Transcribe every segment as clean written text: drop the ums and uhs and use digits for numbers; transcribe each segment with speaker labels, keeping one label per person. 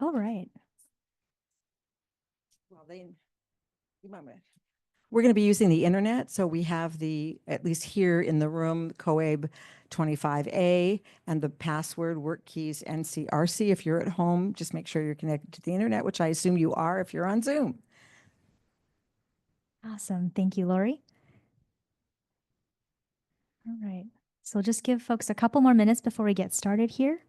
Speaker 1: Oh, right.
Speaker 2: Well, we're going to be using the internet, so we have at least here in the room, COAB 25A and the password work keys NCRC. If you're at home, just make sure you're connected to the internet, which I assume you are if you're on Zoom.
Speaker 1: Awesome. Thank you, Lori. All right. So just give folks a couple more minutes before we get started here.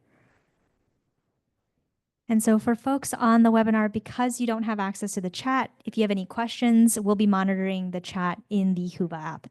Speaker 1: And so for folks on the webinar, because you don't have access to the chat, if you have any questions, we'll be monitoring the chat in the Huba app.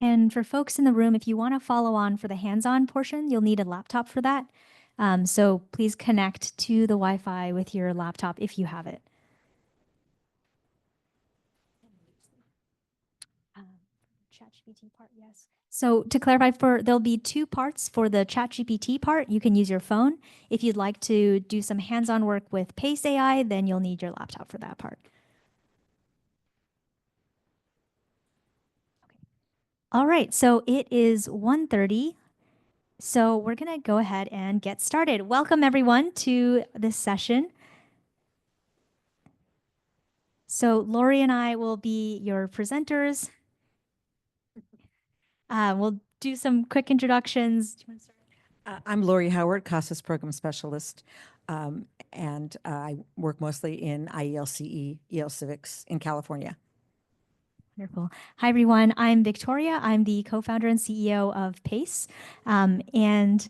Speaker 1: And for folks in the room, if you want to follow on for the hands-on portion, you'll need a laptop for that. So please connect to the Wi-Fi with your laptop if you have it. ChatGPT part, yes. So to clarify, there'll be two parts for the ChatGPT part. You can use your phone. If you'd like to do some hands-on work with Pace AI, then you'll need your laptop for that part. Okay. All right, so it is 1:30. So we're going to go ahead and get started. Welcome everyone to this session. So Lori and I will be your presenters. We'll do some quick introductions. Do you want to start?
Speaker 2: I'm Lori Howard, CASAS Program Specialist, and I work mostly in IELCE, EL Civics in California.
Speaker 1: Wonderful. Hi, everyone. I'm Victoria. I'm the co-founder and CEO of PACE. And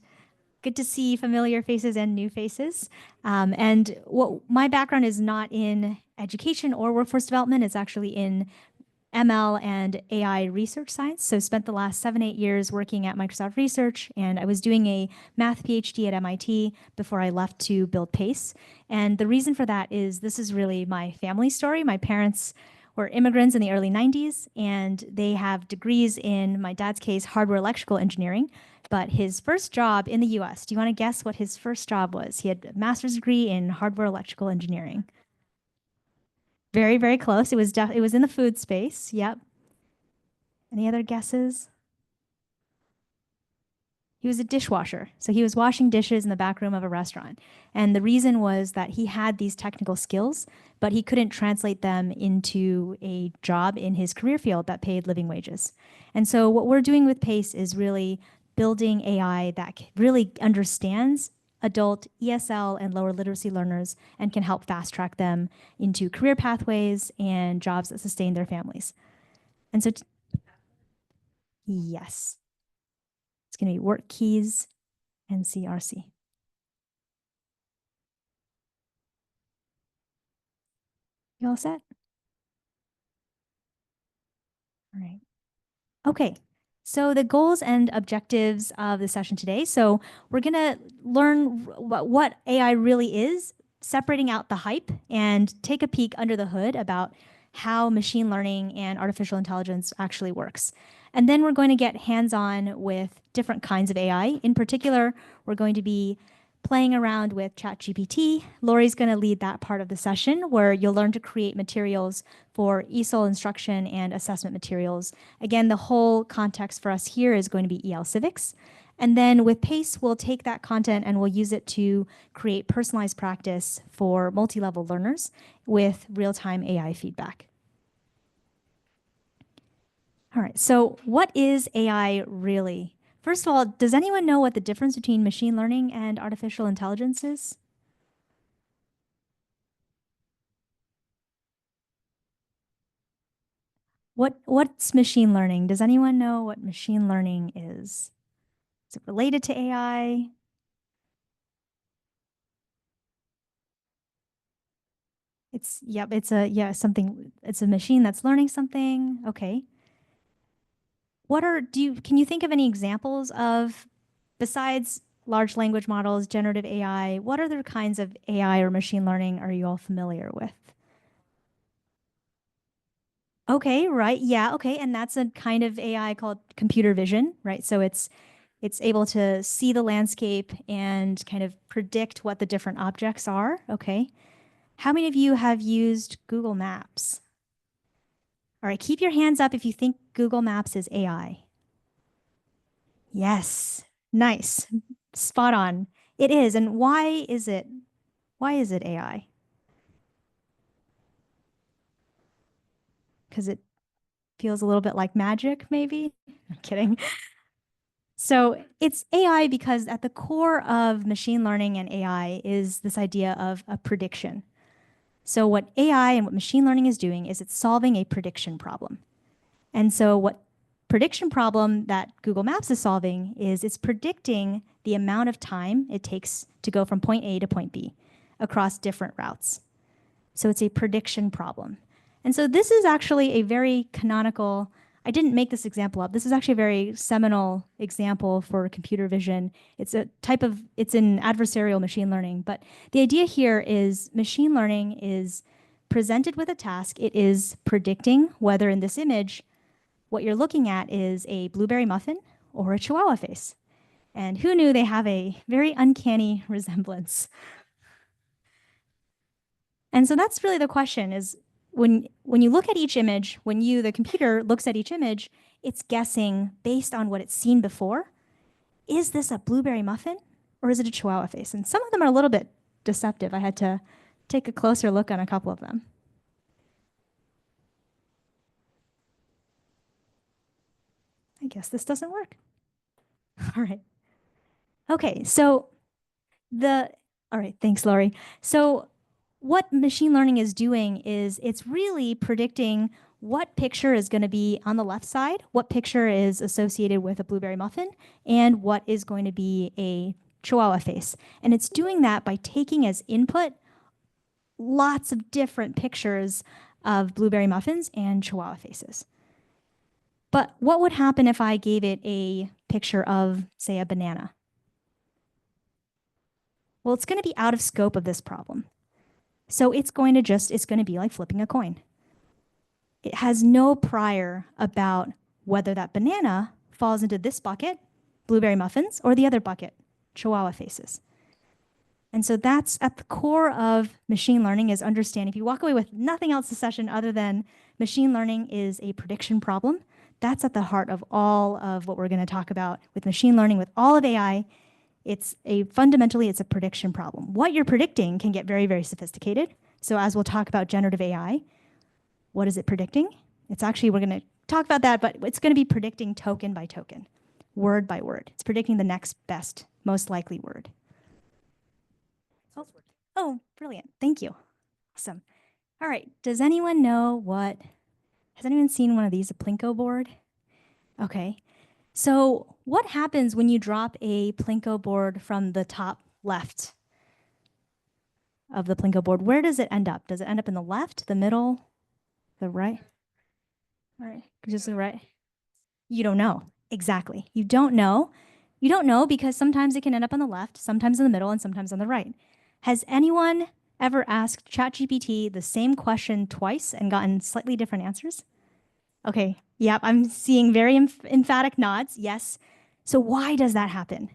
Speaker 1: good to see familiar faces and new faces. And my background is not in education or workforce development. It's actually in ML and AI research science. So spent the last 7-8 years working at Microsoft Research, and I was doing a math PhD at MIT before I left to build PACE. And the reason for that is this is really my family story. My parents were immigrants in the early 90s, and they have degrees in, my dad's case, hardware electrical engineering. But his first job in the US, do you want to guess what his first job was? He had a master's degree in hardware electrical engineering. Very, very close. It was in the food space. Yep. Any other guesses? He was a dishwasher. So he was washing dishes in the back room of a restaurant. And the reason was that he had these technical skills, but he couldn't translate them into a job in his career field that paid living wages. And so what we're doing with PACE is really building AI that really understands adult ESL and lower literacy learners and can help fast track them into career pathways and jobs that sustain their families. And so, yes. It's going to be work keys and CRC. You all set? All right. Okay. So the goals and objectives of the session today. So we're going to learn what AI really is, separating out the hype, and take a peek under the hood about how machine learning and artificial intelligence actually works. And then we're going to get hands-on with different kinds of AI. In particular, we're going to be playing around with ChatGPT. Lori's going to lead that part of the session where you'll learn to create materials for ESOL instruction and assessment materials. Again, the whole context for us here is going to be EL Civics. And then with PACE, we'll take that content and we'll use it to create personalized practice for multi-level learners with real-time AI feedback. All right, so what is AI really? First of all, does anyone know what the difference between machine learning and artificial intelligence is? What's machine learning? Does anyone know what machine learning is? Is it related to AI? It's a machine that's learning something. Okay. Can you think of any examples of, besides large language models, generative AI, what other kinds of AI or machine learning are you all familiar with? Okay, right. Yeah, okay. And that's a kind of AI called computer vision, right? So it's able to see the landscape and kind of predict what the different objects are. Okay. How many of you have used Google Maps? All right, keep your hands up if you think Google Maps is AI. Yes. Nice. Spot on. It is. And why is it? Why is it AI? Because it feels a little bit like magic, maybe? I'm kidding. So it's AI because at the core of machine learning and AI is this idea of a prediction. So what AI and what machine learning is doing is it's solving a prediction problem. And so what prediction problem that Google Maps is solving is it's predicting the amount of time it takes to go from point A to point B across different routes. So it's a prediction problem. And so this is actually a very canonical, I didn't make this example up. This is actually a very seminal example for computer vision. It's in adversarial machine learning. But the idea here is machine learning is presented with a task. It is predicting whether in this image, what you're looking at is a blueberry muffin or a chihuahua face. And who knew they have a very uncanny resemblance? And so that's really the question is when you look at each image, the computer looks at each image, it's guessing based on what it's seen before. Is this a blueberry muffin or is it a chihuahua face? And some of them are a little bit deceptive. I had to take a closer look on a couple of them. I guess this doesn't work. All right. Okay, so all right, thanks, Laurie. So what machine learning is doing is it's really predicting what picture is going to be on the left side, what picture is associated with a blueberry muffin, and what is going to be a chihuahua face. And it's doing that by taking as input lots of different pictures of blueberry muffins and chihuahua faces. But what would happen if I gave it a picture of, say, a banana? Well, it's going to be out of scope of this problem. So it's going to be like flipping a coin. It has no prior about whether that banana falls into this bucket, blueberry muffins, or the other bucket, chihuahua faces. And so that's at the core of machine learning is understanding. If you walk away with nothing else this session other than machine learning is a prediction problem, that's at the heart of all of what we're going to talk about with machine learning, with all of AI. Fundamentally, it's a prediction problem. What you're predicting can get very, very sophisticated. So as we'll talk about generative AI, what is it predicting? We're going to talk about that, but it's going to be predicting token by token, word by word. It's predicting the next best, most likely word. Oh, brilliant. Thank you. Awesome. All right. Has anyone seen one of these, a Plinko board? Okay. So what happens when you drop a Plinko board from the top left of the Plinko board? Where does it end up? Does it end up in the left, the middle, the right? All right, just the right. You don't know. Exactly. You don't know. You don't know because sometimes it can end up on the left, sometimes in the middle, and sometimes on the right. Has anyone ever asked ChatGPT the same question twice and gotten slightly different answers? Okay. Yep. I'm seeing very emphatic nods. Yes. So why does that happen?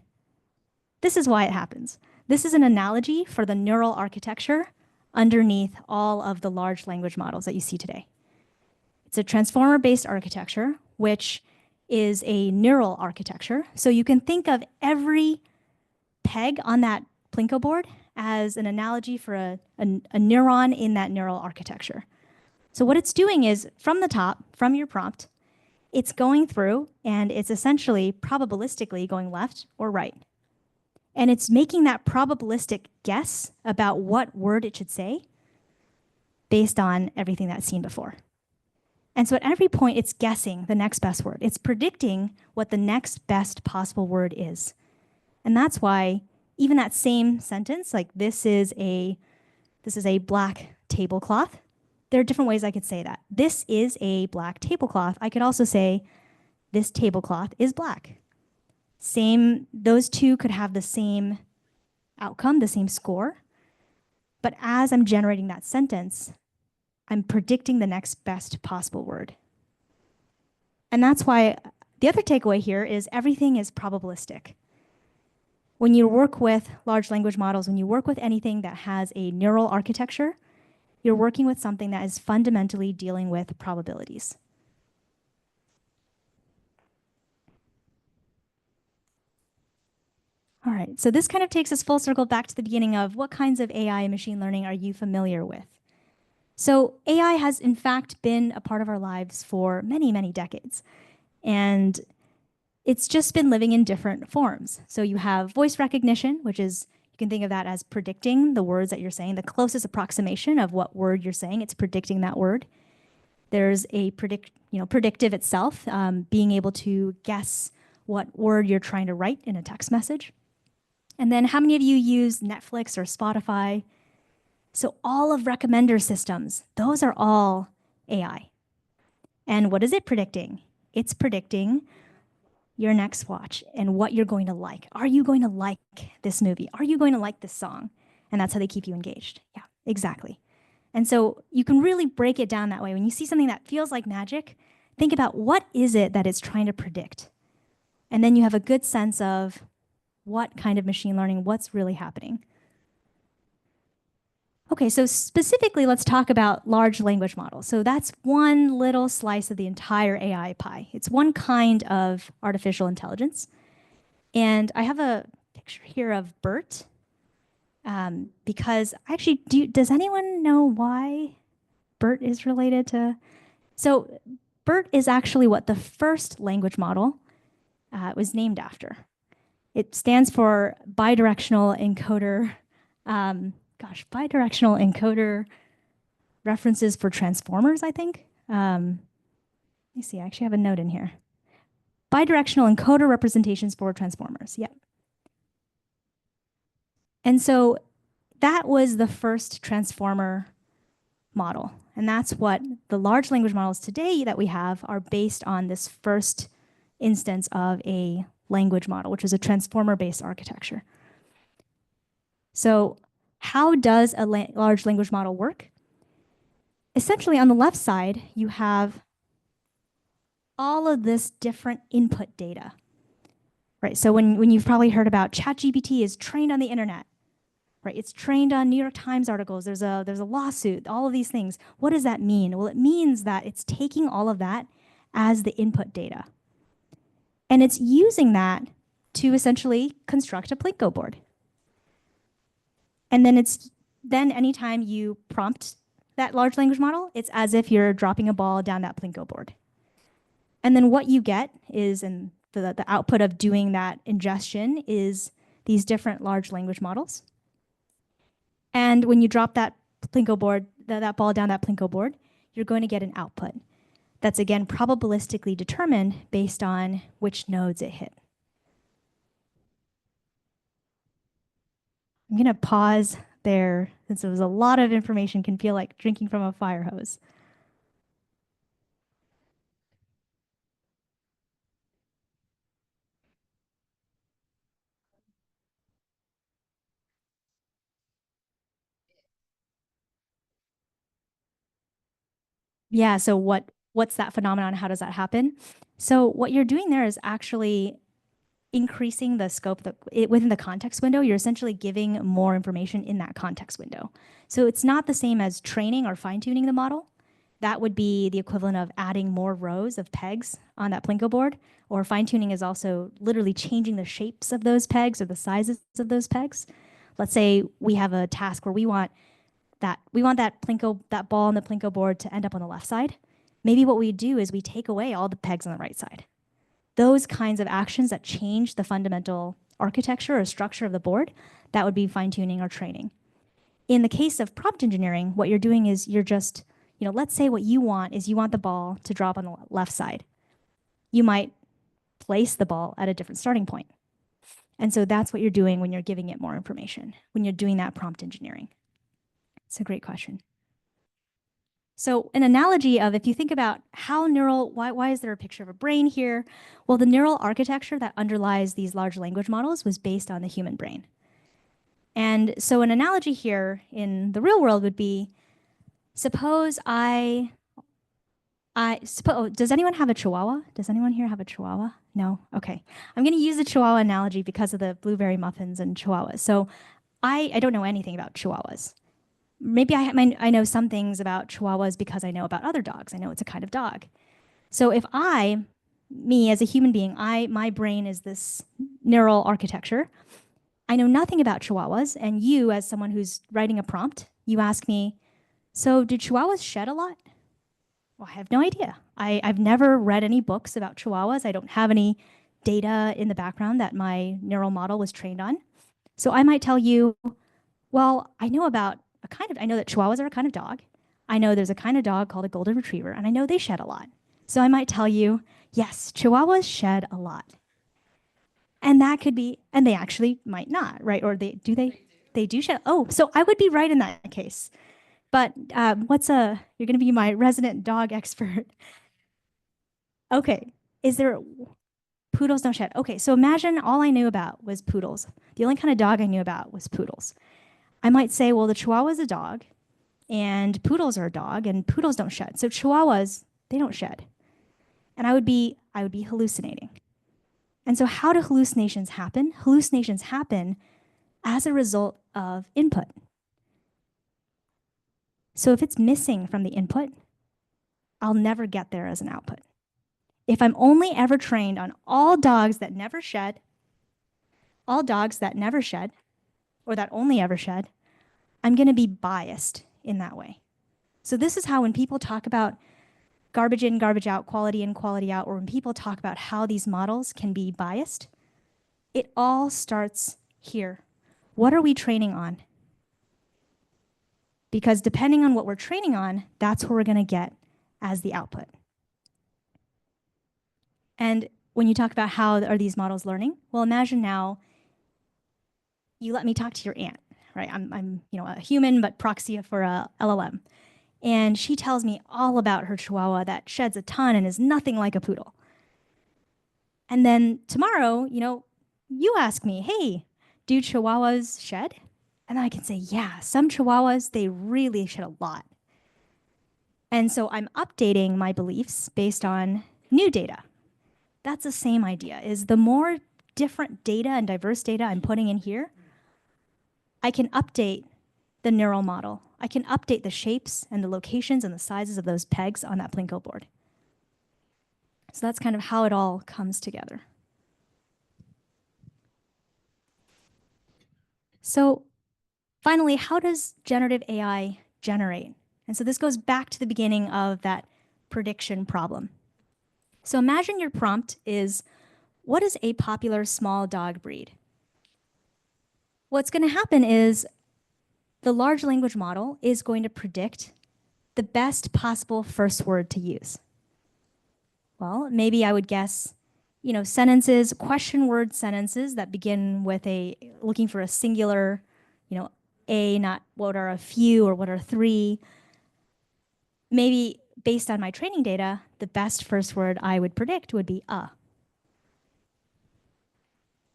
Speaker 1: This is why it happens. This is an analogy for the neural architecture underneath all of the large language models that you see today. It's a transformer-based architecture, which is a neural architecture. So you can think of every peg on that Plinko board as an analogy for a neuron in that neural architecture. So what it's doing is from the top, from your prompt, it's going through and it's essentially probabilistically going left or right. And it's making that probabilistic guess about what word it should say based on everything that's seen before. And so at every point, it's guessing the next best word. It's predicting what the next best possible word is. And that's why even that same sentence, like this is a black tablecloth. There are different ways I could say that. This is a black tablecloth. I could also say this tablecloth is black. Those two could have the same outcome, the same score. But as I'm generating that sentence, I'm predicting the next best possible word. And that's why the other takeaway here is everything is probabilistic. When you work with large language models, when you work with anything that has a neural architecture, you're working with something that is fundamentally dealing with probabilities. All right, so this kind of takes us full circle back to the beginning of what kinds of AI and machine learning are you familiar with? So AI has in fact been a part of our lives for many, many decades. And it's just been living in different forms. So you have voice recognition, which is, you can think of that as predicting the words that you're saying, the closest approximation of what word you're saying, it's predicting that word. There's a predictive itself, being able to guess what word you're trying to write in a text message. And then how many of you use Netflix or Spotify? So all of recommender systems, those are all AI. And what is it predicting? It's predicting your next watch and what you're going to like. Are you going to like this movie? Are you going to like this song? And that's how they keep you engaged. Yeah, exactly. And so you can really break it down that way. When you see something that feels like magic, think about what is it that it's trying to predict? And then you have a good sense of what kind of machine learning, what's really happening. Okay, so specifically, let's talk about large language models. So that's one little slice of the entire AI pie. It's one kind of artificial intelligence. And I have a picture here of BERT, because actually, does anyone know why BERT is related to? So BERT is actually what the first language model was named after. It stands for bidirectional encoder. Bidirectional encoder references for transformers, I think. Let me see, I actually have a note in here. Bidirectional encoder representations for transformers, yep. And so that was the first transformer model. And that's what the large language models today that we have are based on this first instance of a language model, which is a transformer-based architecture. So how does a large language model work? Essentially, on the left side, you have all of this different input data, right? So when you've probably heard about ChatGPT is trained on the internet, right? It's trained on New York Times articles. There's a lawsuit, all of these things. What does that mean? Well, it means that it's taking all of that as the input data. And it's using that to essentially construct a Plinko board. And then anytime you prompt that large language model, it's as if you're dropping a ball down that Plinko board. And then what you get is, and the output of doing that ingestion is these different large language models. And when you drop that Plinko board, that ball down that Plinko board, you're going to get an output that's, again, probabilistically determined based on which nodes it hit. I'm going to pause there since it was a lot of information, can feel like drinking from a fire hose. Yeah, so what's that phenomenon? How does that happen? So what you're doing there is actually increasing the scope within the context window. You're essentially giving more information in that context window. So it's not the same as training or fine-tuning the model. That would be the equivalent of adding more rows of pegs on that Plinko board, or fine-tuning is also literally changing the shapes of those pegs or the sizes of those pegs. Let's say we have a task where we want that ball on the Plinko board to end up on the left side. Maybe what we do is we take away all the pegs on the right side. Those kinds of actions that change the fundamental architecture or structure of the board, that would be fine-tuning or training. In the case of prompt engineering, what you're doing is you're just, let's say what you want is you want the ball to drop on the left side. You might place the ball at a different starting point. And so that's what you're doing when you're giving it more information, when you're doing that prompt engineering. It's a great question. So an analogy of if you think about how why is there a picture of a brain here? Well, the neural architecture that underlies these large language models was based on the human brain. And so an analogy here in the real world would be, suppose does anyone have a chihuahua? Does anyone here have a chihuahua? No? Okay. I'm going to use the chihuahua analogy because of the blueberry muffins and chihuahuas. So I don't know anything about chihuahuas. Maybe I know some things about chihuahuas because I know about other dogs. I know it's a kind of dog. So if me as a human being, my brain is this neural architecture. I know nothing about chihuahuas, and you, as someone who's writing a prompt, you ask me, so do chihuahuas shed a lot? Well, I have no idea. I've never read any books about chihuahuas. I don't have any data in the background that my neural model was trained on. So I might tell you, well, I know that chihuahuas are a kind of dog. I know there's a kind of dog called a golden retriever, and I know they shed a lot. So I might tell you, yes, chihuahuas shed a lot. And that could be, and they actually might not, right? Or they do shed. Oh, so I would be right in that case. But you're going to be my resident dog expert. Okay. Poodles don't shed. Okay. So imagine all I knew about was poodles. The only kind of dog I knew about was poodles. I might say, well, the Chihuahua is a dog and poodles are a dog and poodles don't shed. So Chihuahuas, they don't shed. And I would be hallucinating. And so how do hallucinations happen? Hallucinations happen as a result of input. So if it's missing from the input, I'll never get there as an output. If I'm only ever trained on all dogs that never shed, or that only ever shed, I'm going to be biased in that way. So this is how when people talk about garbage in, garbage out, quality in, quality out, or when people talk about how these models can be biased, it all starts here. What are we training on? Because depending on what we're training on, that's what we're going to get as the output. And when you talk about how are these models learning, well, imagine now you let me talk to your aunt, right? I'm a human, but proxy for a LLM. And she tells me all about her chihuahua that sheds a ton and is nothing like a poodle. And then tomorrow, you ask me, hey, do chihuahuas shed? And I can say, yeah, some chihuahuas, they really shed a lot. And so I'm updating my beliefs based on new data. That's the same idea, is the more different data and diverse data I'm putting in here, I can update the neural model. I can update the shapes and the locations and the sizes of those pegs on that Plinko board. So that's kind of how it all comes together. So finally, how does generative AI generate? And so this goes back to the beginning of that prediction problem. So imagine your prompt is, what is a popular small dog breed? What's going to happen is the large language model is going to predict the best possible first word to use. Well, maybe I would guess, sentences, question word sentences that begin with looking for a singular, not what are a few or what are three. Maybe based on my training data, the best first word I would predict would be a.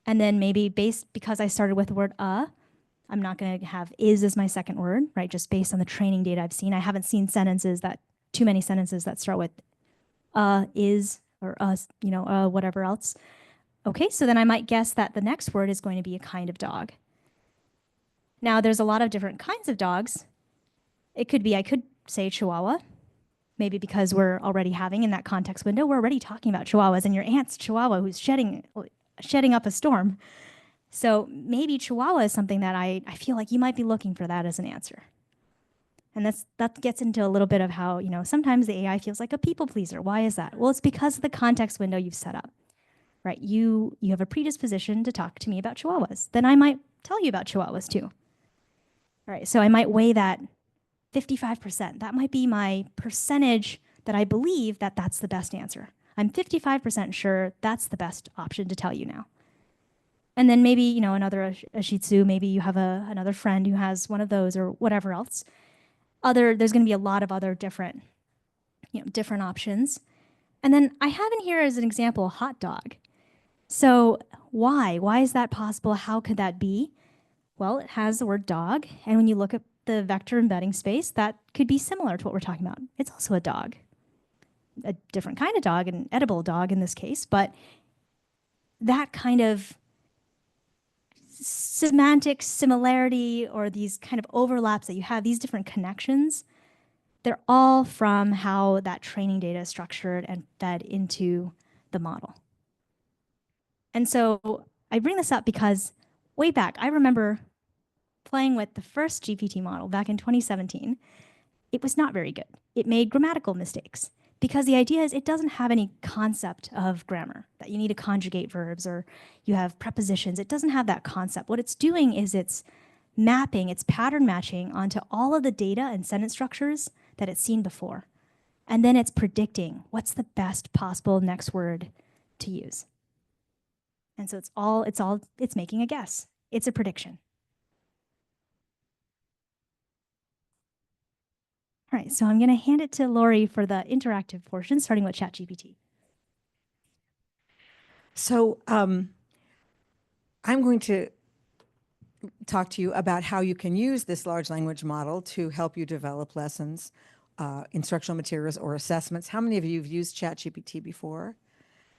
Speaker 1: And then maybe because I started with the word I'm not going to have is as my second word, right? Just based on the training data I've seen. I haven't seen too many sentences that start with is or whatever else. Okay, so then I might guess that the next word is going to be a kind of dog. Now, there's a lot of different kinds of dogs. I could say Chihuahua, maybe because we're already having in that context window, we're already talking about Chihuahuas and your aunt's Chihuahua who's shedding up a storm. So maybe Chihuahua is something that I feel like you might be looking for that as an answer. And that gets into a little bit of how, sometimes the AI feels like a people pleaser. Why is that? Well, it's because of the context window you've set up, right? You have a predisposition to talk to me about Chihuahuas. Then I might tell you about Chihuahuas too. All right, so I might weigh that 55%. That might be my percentage that I believe that that's the best answer. I'm 55% sure that's the best option to tell you now. And then maybe, a Shih Tzu, maybe you have another friend who has one of those or whatever else. there's going to be a lot of other different, different options. And then I have in here as an example, hot dog. So why? Why is that possible? How could that be? Well, it has the word dog. And when you look at the vector embedding space, that could be similar to what we're talking about. It's also a dog, a different kind of dog, an edible dog in this case. But that kind of semantic similarity or these kind of overlaps that you have, these different connections, they're all from how that training data is structured and fed into the model. And so I bring this up because way back, I remember playing with the first GPT model back in 2017. It was not very good. It made grammatical mistakes because the idea is it doesn't have any concept of grammar, that you need to conjugate verbs or you have prepositions. It doesn't have that concept. What it's doing is it's mapping, it's pattern matching onto all of the data and sentence structures that it's seen before. And then it's predicting what's the best possible next word to use. And so it's making a guess. It's a prediction. All right, so I'm going to hand it to Lori for the interactive portion, starting with ChatGPT.
Speaker 2: So I'm going to talk to you about how you can use this large language model to help you develop lessons, instructional materials, or assessments. How many of you have used ChatGPT before?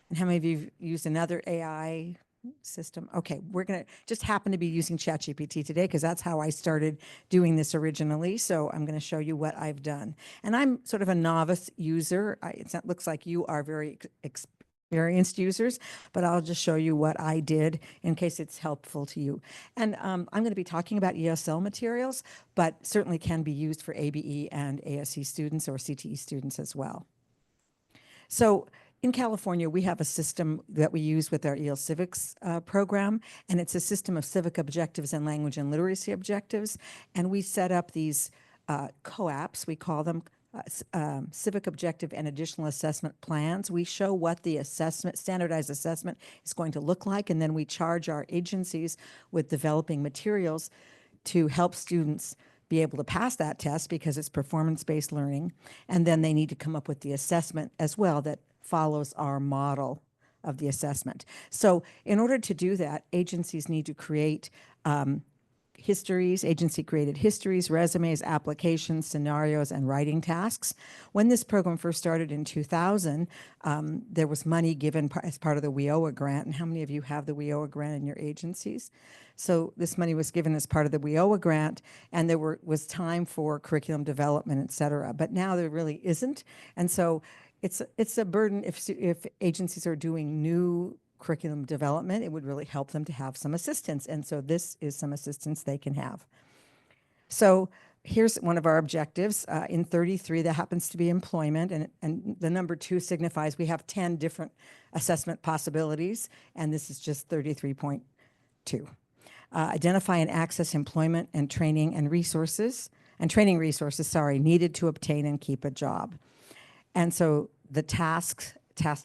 Speaker 2: And how many of you have used another AI system? Okay, we're going to just happen to be using ChatGPT today because that's how I started doing this originally. So I'm going to show you what I've done. And I'm sort of a novice user. It looks like you are very experienced users, but I'll just show you what I did in case it's helpful to you. And I'm going to be talking about ESL materials, but certainly can be used for ABE and ASE students or CTE students as well. So in California, we have a system that we use with our EL Civics program, and it's a system of civic objectives and language and literacy objectives. And we set up these COAPs, we call them civic objective and additional assessment plans. We show what the standardized assessment is going to look like, and then we charge our agencies with developing materials to help students be able to pass that test because it's performance-based learning. And then they need to come up with the assessment as well that follows our model of the assessment. So in order to do that, agencies need to create agency-created histories, resumes, applications, scenarios, and writing tasks. When this program first started in 2000, there was money given as part of the WIOA grant. And how many of you have the WIOA grant in your agencies? So this money was given as part of the WIOA grant, and there was time for curriculum development, et cetera. But now there really isn't. And so it's a burden if agencies are doing new curriculum development. It would really help them to have some assistance. And so this is some assistance they can have. So here's one of our objectives. In 33, that happens to be employment. And the number 2 signifies we have 10 different assessment possibilities. And this is just 33.2. Identify and access employment and training resources, needed to obtain and keep a job. And so the task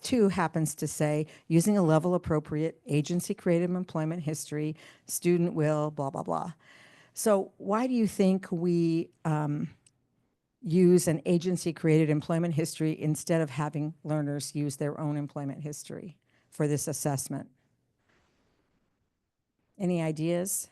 Speaker 2: 2 happens to say, using a level appropriate agency created employment history, student will, blah, blah, blah. So why do you think we use an agency created employment history instead of having learners use their own employment history for this assessment? Any ideas?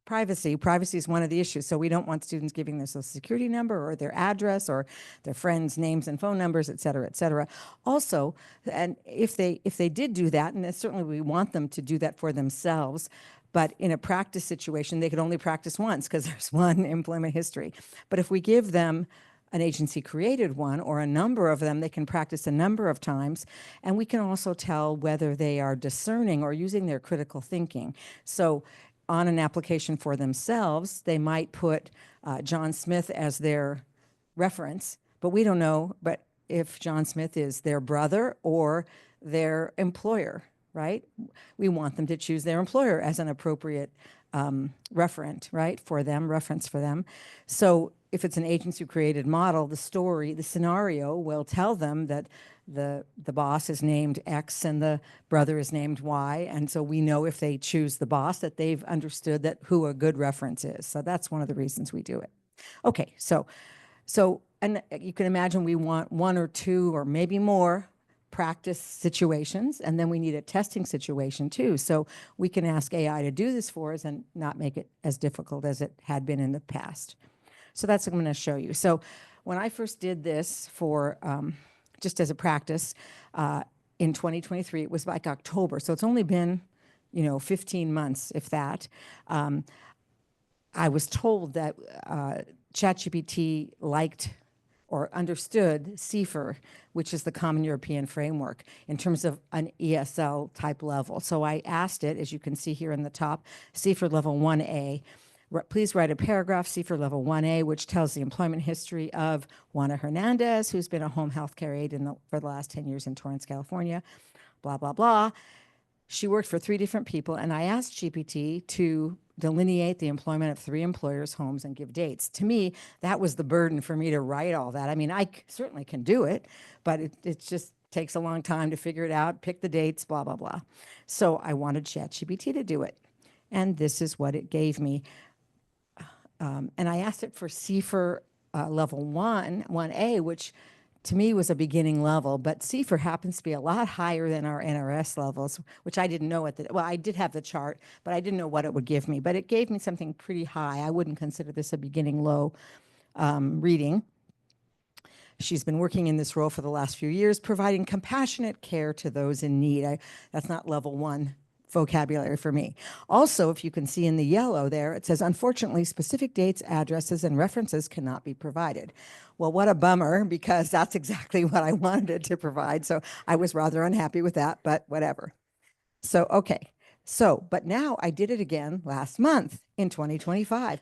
Speaker 2: Privacy. Privacy is one of the issues. So we don't want students giving their social security number or their address or their friends' names and phone numbers, et cetera, et cetera. Also, and if they did do that, and certainly we want them to do that for themselves, but in a practice situation, they could only practice once because there's one employment history. But if we give them an agency created one or a number of them, they can practice a number of times. And we can also tell whether they are discerning or using their critical thinking. So on an application for themselves, they might put John Smith as their reference, but we don't know if John Smith is their brother or their employer, right? We want them to choose their employer as an appropriate reference for them. So if it's an agency created model, the scenario will tell them that the boss is named X and the brother is named Y. And so we know if they choose the boss that they've understood that who a good reference is. So that's one of the reasons we do it. Okay, and you can imagine we want one or two or maybe more practice situations, and then we need a testing situation too. So we can ask AI to do this for us and not make it as difficult as it had been in the past. So that's what I'm going to show you. So when I first did this for just as a practice in 2023, it was like October. So it's only been, 15 months, if that. I was told that ChatGPT liked or understood CIFR, which is the Common European Framework, in terms of an ESL type level. So I asked it, as you can see here in the top, CIFR level 1A. Please write a paragraph, CIFR level 1A, which tells the employment history of Juana Hernandez, who's been a home health care aide for the last 10 years in Torrance, California, blah, blah, blah. She worked for 3 different people, and I asked GPT to delineate the employment of 3 employers' homes and give dates. To me, that was the burden for me to write all that. I mean, I certainly can do it, but it just takes a long time to figure it out, pick the dates, blah, blah, blah. So I wanted ChatGPT to do it, and this is what it gave me. And I asked it for CIFR level 1A, which to me was a beginning level, but CIFR happens to be a lot higher than our NRS levels, which I didn't know I did have the chart, but I didn't know what it would give me. But it gave me something pretty high. I wouldn't consider this a beginning low reading. She's been working in this role for the last few years, providing compassionate care to those in need. That's not level 1 vocabulary for me. Also, if you can see in the yellow there, it says, unfortunately, specific dates, addresses, and references cannot be provided. Well, what a bummer, because that's exactly what I wanted it to provide. So I was rather unhappy with that, but whatever. So, okay. But now I did it again last month in 2025.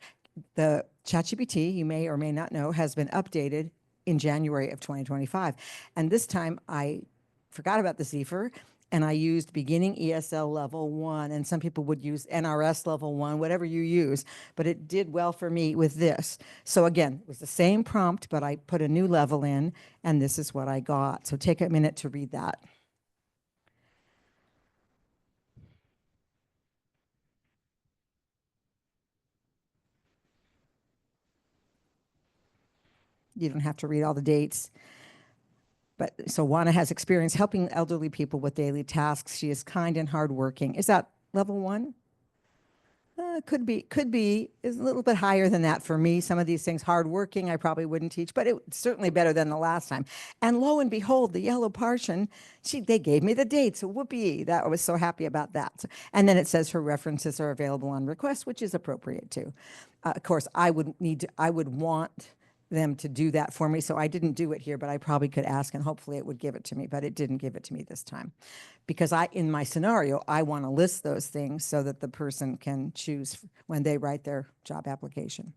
Speaker 2: The ChatGPT, you may or may not know, has been updated in January of 2025. And this time I forgot about the CIFR and I used beginning ESL level 1, and some people would use NRS level 1, whatever you use, but it did well for me with this. So again, it was the same prompt, but I put a new level in, and this is what I got. So take a minute to read that. You don't have to read all the dates. But so Juana has experience helping elderly people with daily tasks. She is kind and hardworking. Is that level 1? Could be. Is a little bit higher than that for me. Some of these things, hardworking, I probably wouldn't teach, but it's certainly better than the last time. And lo and behold, the yellow portion, they gave me the dates. So whoopee, I was so happy about that. So, and then it says her references are available on request, which is appropriate too. Of course, I would want them to do that for me. So I didn't do it here, but I probably could ask and hopefully it would give it to me, but it didn't give it to me this time. Because in my scenario, I want to list those things so that the person can choose when they write their job application.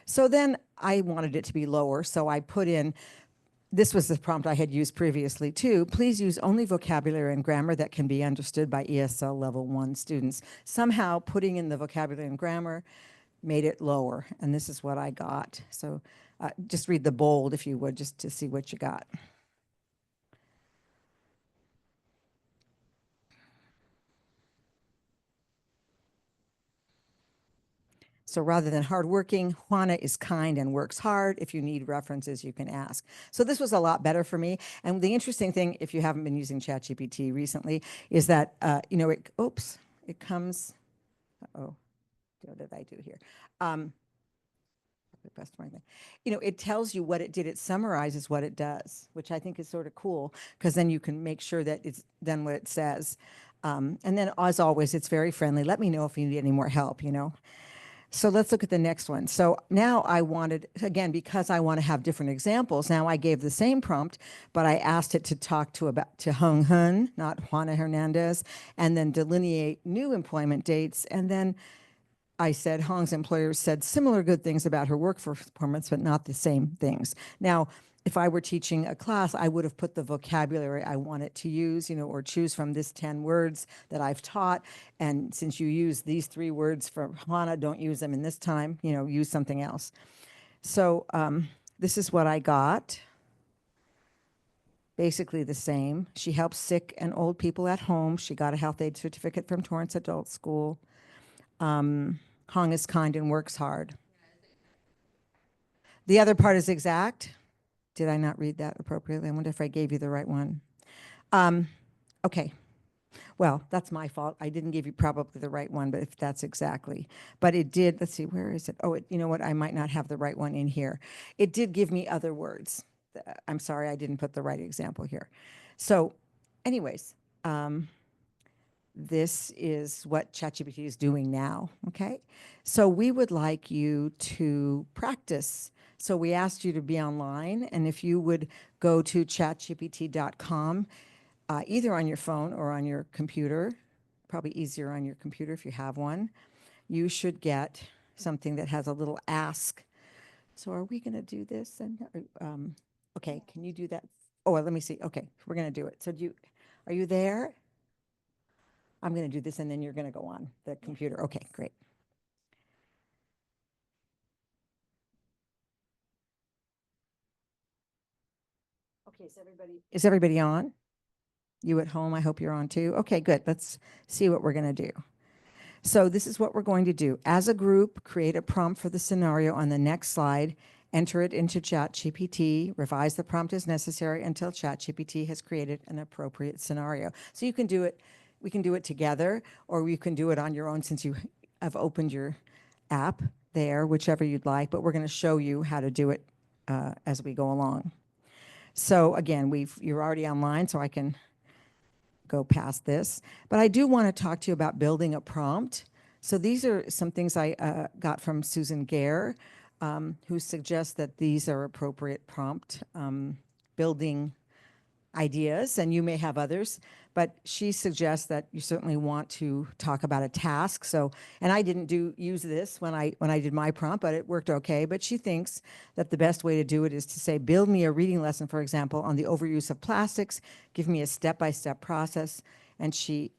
Speaker 2: So then I wanted it to be lower, so I put in, this was the prompt I had used previously too, please use only vocabulary and grammar that can be understood by ESL level 1 students. Somehow putting in the vocabulary and grammar made it lower, and this is what I got. So just read the bold if you would, just to see what you got. So rather than hardworking, Juana is kind and works hard. If you need references, you can ask. So this was a lot better for me. And the interesting thing, if you haven't been using ChatGPT recently, is that, it comes, what did I do here? It tells you what it did. It summarizes what it does, which I think is sort of cool, because then you can make sure that it's done what it says. And then, as always, it's very friendly. Let me know if you need any more help, So let's look at the next one. So now I wanted, again, because I want to have different examples, now I gave the same prompt, but I asked it to talk to Hung Hun, not Juana Hernandez, and then delineate new employment dates. And then I said Hong's employers said similar good things about her work performance, but not the same things. Now, if I were teaching a class, I would have put the vocabulary I want it to use, or choose from this 10 words that I've taught. And since you use these 3 words for Hana, don't use them in this time, use something else. So this is what I got. Basically the same. She helps sick and old people at home. She got a health aid certificate from Torrance Adult School. Hong is kind and works hard. The other part is exact. Did I not read that appropriately? I wonder if I gave you the right one. Okay. Well, that's my fault. I didn't give you probably the right one, but if that's exactly. But it did, let's see, where is it? Oh, you know what? I might not have the right one in here. It did give me other words. I'm sorry, I didn't put the right example here. So anyways, this is what ChatGPT is doing now, okay? So we would like you to practice. So we asked you to be online, and if you would go to chatgpt.com, either on your phone or on your computer, probably easier on your computer if you have one, you should get something that has a little ask. So are we going to do this? And okay, can you do that? Oh, well, let me see. Okay, we're going to do it. So are you there? I'm going to do this, and then you're going to go on the computer. Okay, great. Okay, is everybody on? You at home, I hope you're on too. Okay, good. Let's see what we're going to do. So this is what we're going to do. As a group, create a prompt for the scenario on the next slide, enter it into ChatGPT, revise the prompt as necessary until ChatGPT has created an appropriate scenario. So you can do it, we can do it together, or you can do it on your own since you have opened your app there, whichever you'd like, but we're going to show you how to do it as we go along. So again, you're already online, so I can go past this. But I do want to talk to you about building a prompt. So these are some things I got from Susan Gare, who suggests that these are appropriate prompt building ideas, and you may have others, but she suggests that you certainly want to talk about a task. So, and I didn't use this when I did my prompt, but it worked okay. But she thinks that the best way to do it is to say, build me a reading lesson, for example, on the overuse of plastics, give me a step-by-step process, and she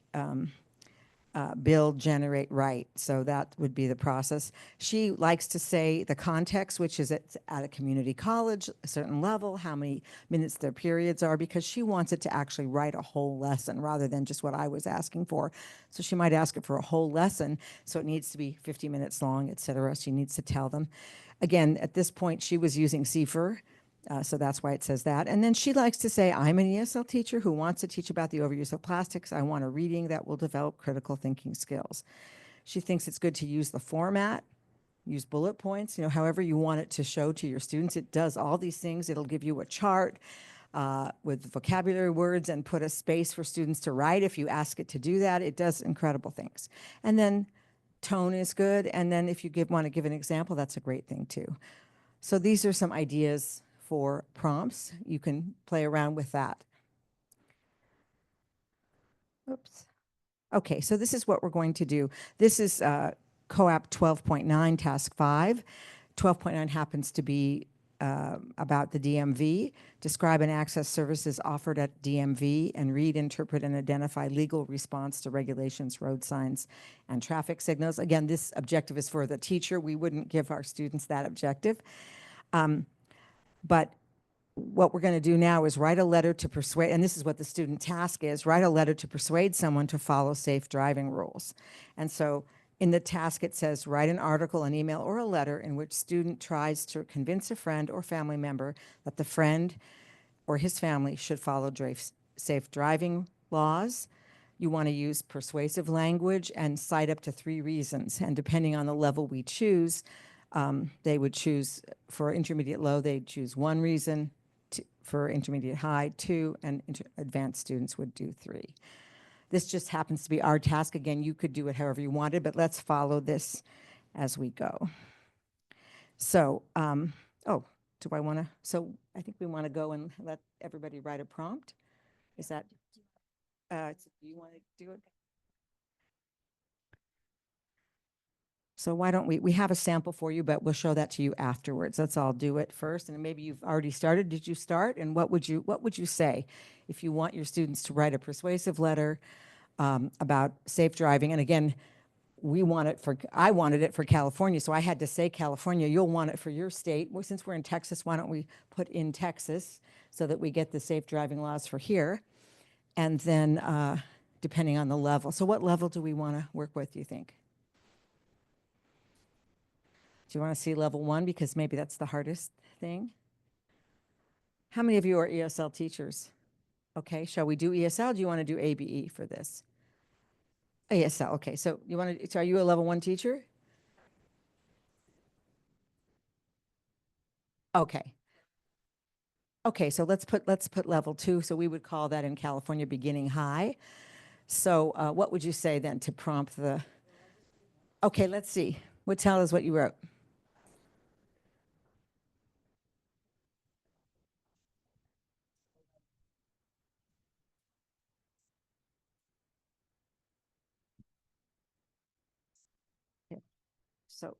Speaker 2: build, generate, write. So that would be the process. She likes to say the context, which is at a community college, a certain level, how many minutes their periods are, because she wants it to actually write a whole lesson rather than just what I was asking for. So she might ask it for a whole lesson, so it needs to be 50 minutes long, et cetera. She needs to tell them. Again, at this point, she was using CIFR. So that's why it says that. And then she likes to say, I'm an ESL teacher who wants to teach about the overuse of plastics. I want a reading that will develop critical thinking skills. She thinks it's good to use the format, use bullet points, however you want it to show to your students. It does all these things. It'll give you a chart with vocabulary words and put a space for students to write. If you ask it to do that, it does incredible things. And then tone is good. And then if you want to give an example, that's a great thing too. So these are some ideas for prompts. You can play around with that. Oops. Okay, so this is what we're going to do. This is COAP 12.9, Task 5. 12.9 happens to be about the DMV. Describe and access services offered at DMV and read, interpret, and identify legal response to regulations, road signs, and traffic signals. Again, this objective is for the teacher. We wouldn't give our students that objective. But what we're going to do now is write a letter to persuade, and this is what the student task is, write a letter to persuade someone to follow safe driving rules. And so in the task, it says, write an article, an email, or a letter in which student tries to convince a friend or family member that the friend or his family should follow safe driving laws. You want to use persuasive language and cite up to 3 reasons. And depending on the level we choose, they would choose, for intermediate low, they'd choose 1 reason, for intermediate high, 2, and advanced students would do 3. This just happens to be our task. Again, you could do it however you wanted, but let's follow this as we go. So, do I want to, so I think we want to go and let everybody write a prompt. Is that, do you want to do it? So why don't we have a sample for you, but we'll show that to you afterwards. Let's all do it first. And maybe you've already started. Did you start? And what would you say if you want your students to write a persuasive letter about safe driving? And again, I wanted it for California, so I had to say California, you'll want it for your state. Well, since we're in Texas, why don't we put in Texas so that we get the safe driving laws for here? And then depending on the level. So what level do we want to work with, do you think? Do you want to see level 1 because maybe that's the hardest thing? How many of you are ESL teachers? Okay, shall we do ESL? Do you want to do ABE for this? ESL, okay. So are you a level 1 teacher? Okay. Okay, so let's put level 2. So we would call that in California beginning high. So what would you say then to prompt the? Okay, let's see. Tell us what you wrote. Yeah. So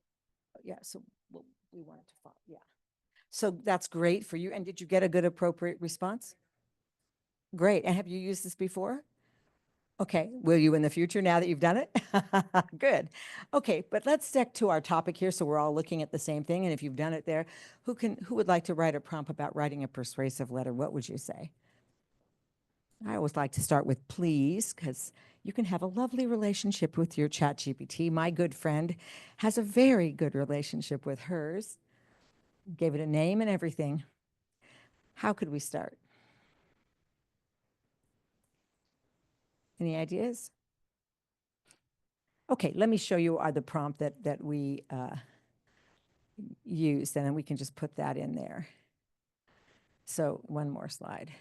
Speaker 2: yeah, so we wanted to follow. Yeah. So that's great for you. And did you get a good appropriate response? Great. And have you used this before? Okay. Will you in the future now that you've done it? Good. Okay, but let's stick to our topic here so we're all looking at the same thing. And if you've done it there, who would like to write a prompt about writing a persuasive letter? What would you say? I always like to start with please, because you can have a lovely relationship with your ChatGPT. My good friend has a very good relationship with hers. Gave it a name and everything. How could we start? Any ideas? Okay, let me show you the prompt that we used, and then we can just put that in there. So one more slide.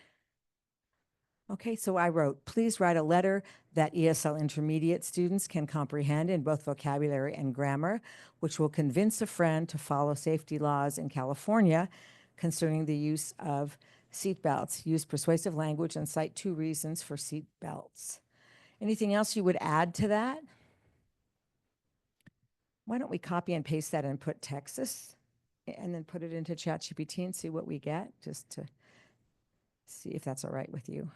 Speaker 2: Okay, so I wrote, please write a letter that ESL intermediate students can comprehend in both vocabulary and grammar, which will convince a friend to follow safety laws in California concerning the use of seat belts. Use persuasive language and cite 2 reasons for seat belts. Anything else you would add to that? Why don't we copy and paste that and put Texas and then put it into ChatGPT and see what we get, just to see if that's all right with you.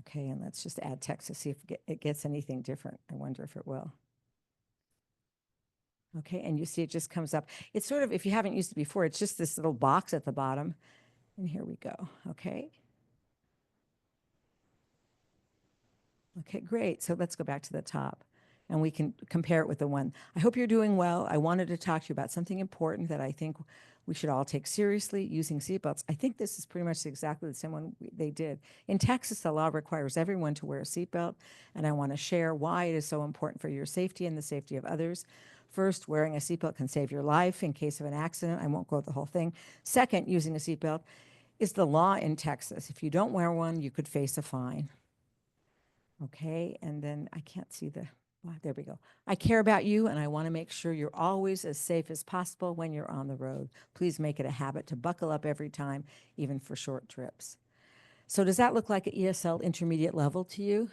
Speaker 2: Okay, and let's just add Texas, see if it gets anything different. I wonder if it will. Okay, and you see it just comes up. It's sort of, if you haven't used it before, it's just this little box at the bottom. And here we go, okay? Okay, great. So let's go back to the top and we can compare it with the one. I hope you're doing well. I wanted to talk to you about something important that I think we should all take seriously, using seatbelts. I think this is pretty much exactly the same one they did. In Texas, the law requires everyone to wear a seatbelt, and I want to share why it is so important for your safety and the safety of others. First, wearing a seatbelt can save your life in case of an accident. I won't go through the whole thing. Second, using a seatbelt is the law in Texas. If you don't wear one, you could face a fine. Okay, and then I can't see there we go. I care about you, and I want to make sure you're always as safe as possible when you're on the road. Please make it a habit to buckle up every time, even for short trips. So does that look like an ESL intermediate level to you?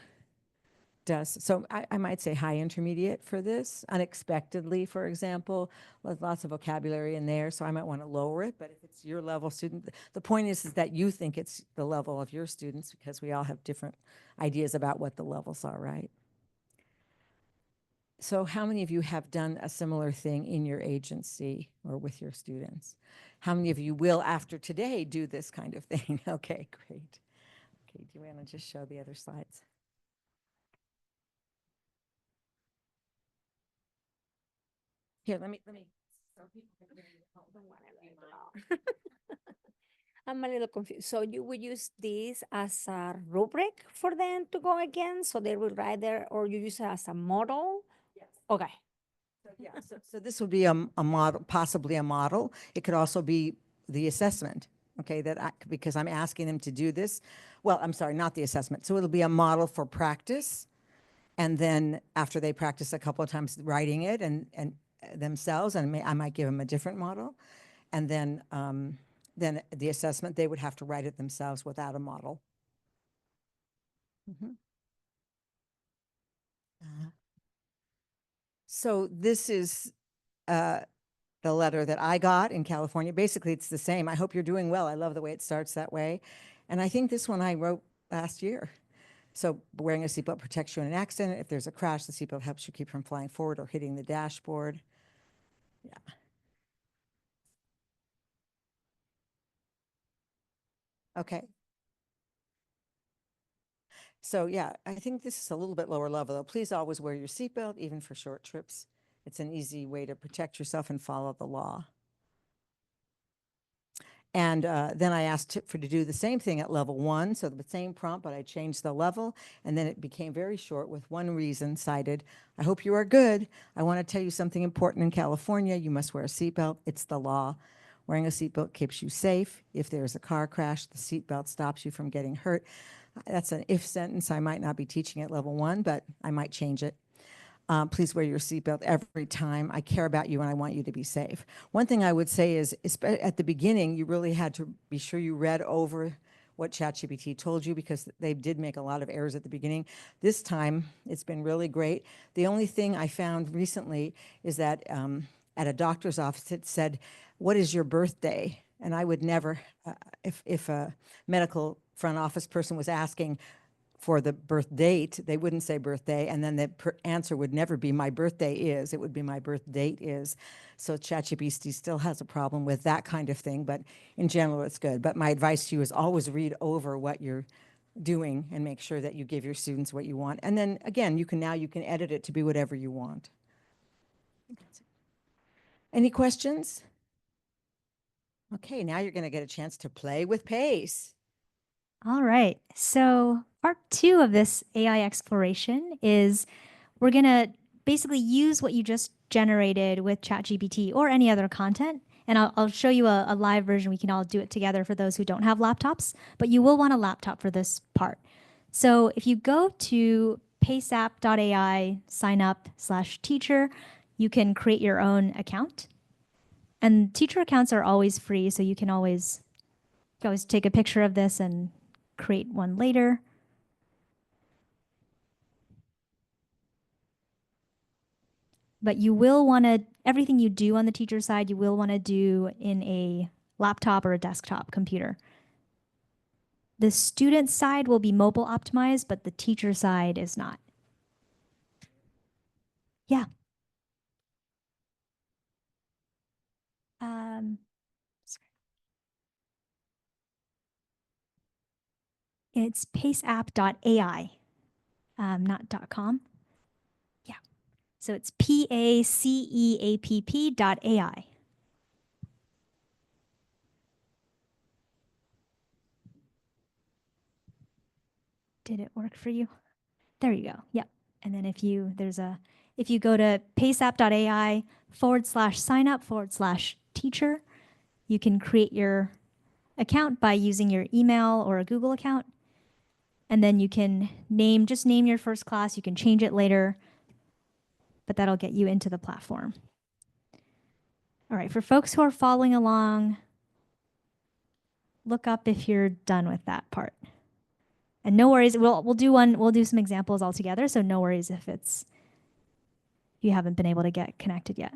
Speaker 2: Does. So I might say high intermediate for this. Unexpectedly, for example, with lots of vocabulary in there, so I might want to lower it. But if it's your level student, the point is that you think it's the level of your students, because we all have different ideas about what the levels are, right? So how many of you have done a similar thing in your agency or with your students? How many of you will, after today, do this kind of thing? Okay, great. Okay, do you want to just show the other slides? Here, let me. So people can hear you. Oh,
Speaker 3: Don't wanna read it all. I'm a little confused. So you would use this as a rubric for them to go again, so they will write there, or you use it as a model?
Speaker 2: Yes.
Speaker 3: Okay.
Speaker 2: So, yeah, so this would be a model, possibly a model. It could also be the assessment, okay, because I'm asking them to do this. Well, I'm sorry, not the assessment. So it'll be a model for practice. And then after they practice a couple of times writing it and themselves, and I might give them a different model. And then the assessment, they would have to write it themselves without a model. Mhm. So this is the letter that I got in California. Basically, it's the same. I hope you're doing well. I love the way it starts that way. And I think this one I wrote last year. So wearing a seatbelt protects you in an accident. If there's a crash, the seatbelt helps you keep from flying forward or hitting the dashboard. Yeah. Okay. So yeah, I think this is a little bit lower level though. Please always wear your seatbelt, even for short trips. It's an easy way to protect yourself and follow the law. And then I asked to do the same thing at level 1, so the same prompt, but I changed the level, and then it became very short with one reason cited. I hope you are good. I want to tell you something important in California. You must wear a seatbelt. It's the law. Wearing a seatbelt keeps you safe. If there's a car crash, the seatbelt stops you from getting hurt. That's an if sentence. I might not be teaching at level 1, but I might change it. Please wear your seatbelt every time. I care about you and I want you to be safe. One thing I would say is at the beginning, you really had to be sure you read over what ChatGPT told you, because they did make a lot of errors at the beginning. This time, it's been really great. The only thing I found recently is that at a doctor's office, it said, "What is your birthday?" And I would never, if a medical front office person was asking for the birth date, they wouldn't say birthday, and then the answer would never be "my birthday is," it would be "my birth date is." So ChatGPT still has a problem with that kind of thing, but in general, it's good. But my advice to you is always read over what you're doing and make sure that you give your students what you want. And then again, you can edit it to be whatever you want. Any questions? Okay, now you're going to get a chance to play with Pace.
Speaker 1: All right. So part 2 of this AI exploration is we're going to basically use what you just generated with ChatGPT or any other content. And I'll show you a live version. We can all do it together for those who don't have laptops, but you will want a laptop for this part. So if you go to paceapp.ai, sign up/teacher, you can create your own account. And teacher accounts are always free, so you can always take a picture of this and create one later. But you will want to, everything you do on the teacher side, you will want to do in a laptop or a desktop computer. The student side will be mobile optimized, but the teacher side is not. Yeah. It's paceapp.ai, not .com. Yeah. So it's PACEAPP.ai. Did it work for you? There you go. Yep. And then if you go to paceapp.ai/signup/teacher, you can create your account by using your email or a Google account. And then you can just name your first class. You can change it later, but that'll get you into the platform. All right, for folks who are following along, look up if you're done with that part. And no worries, we'll do some examples all together, so no worries if you haven't been able to get connected yet.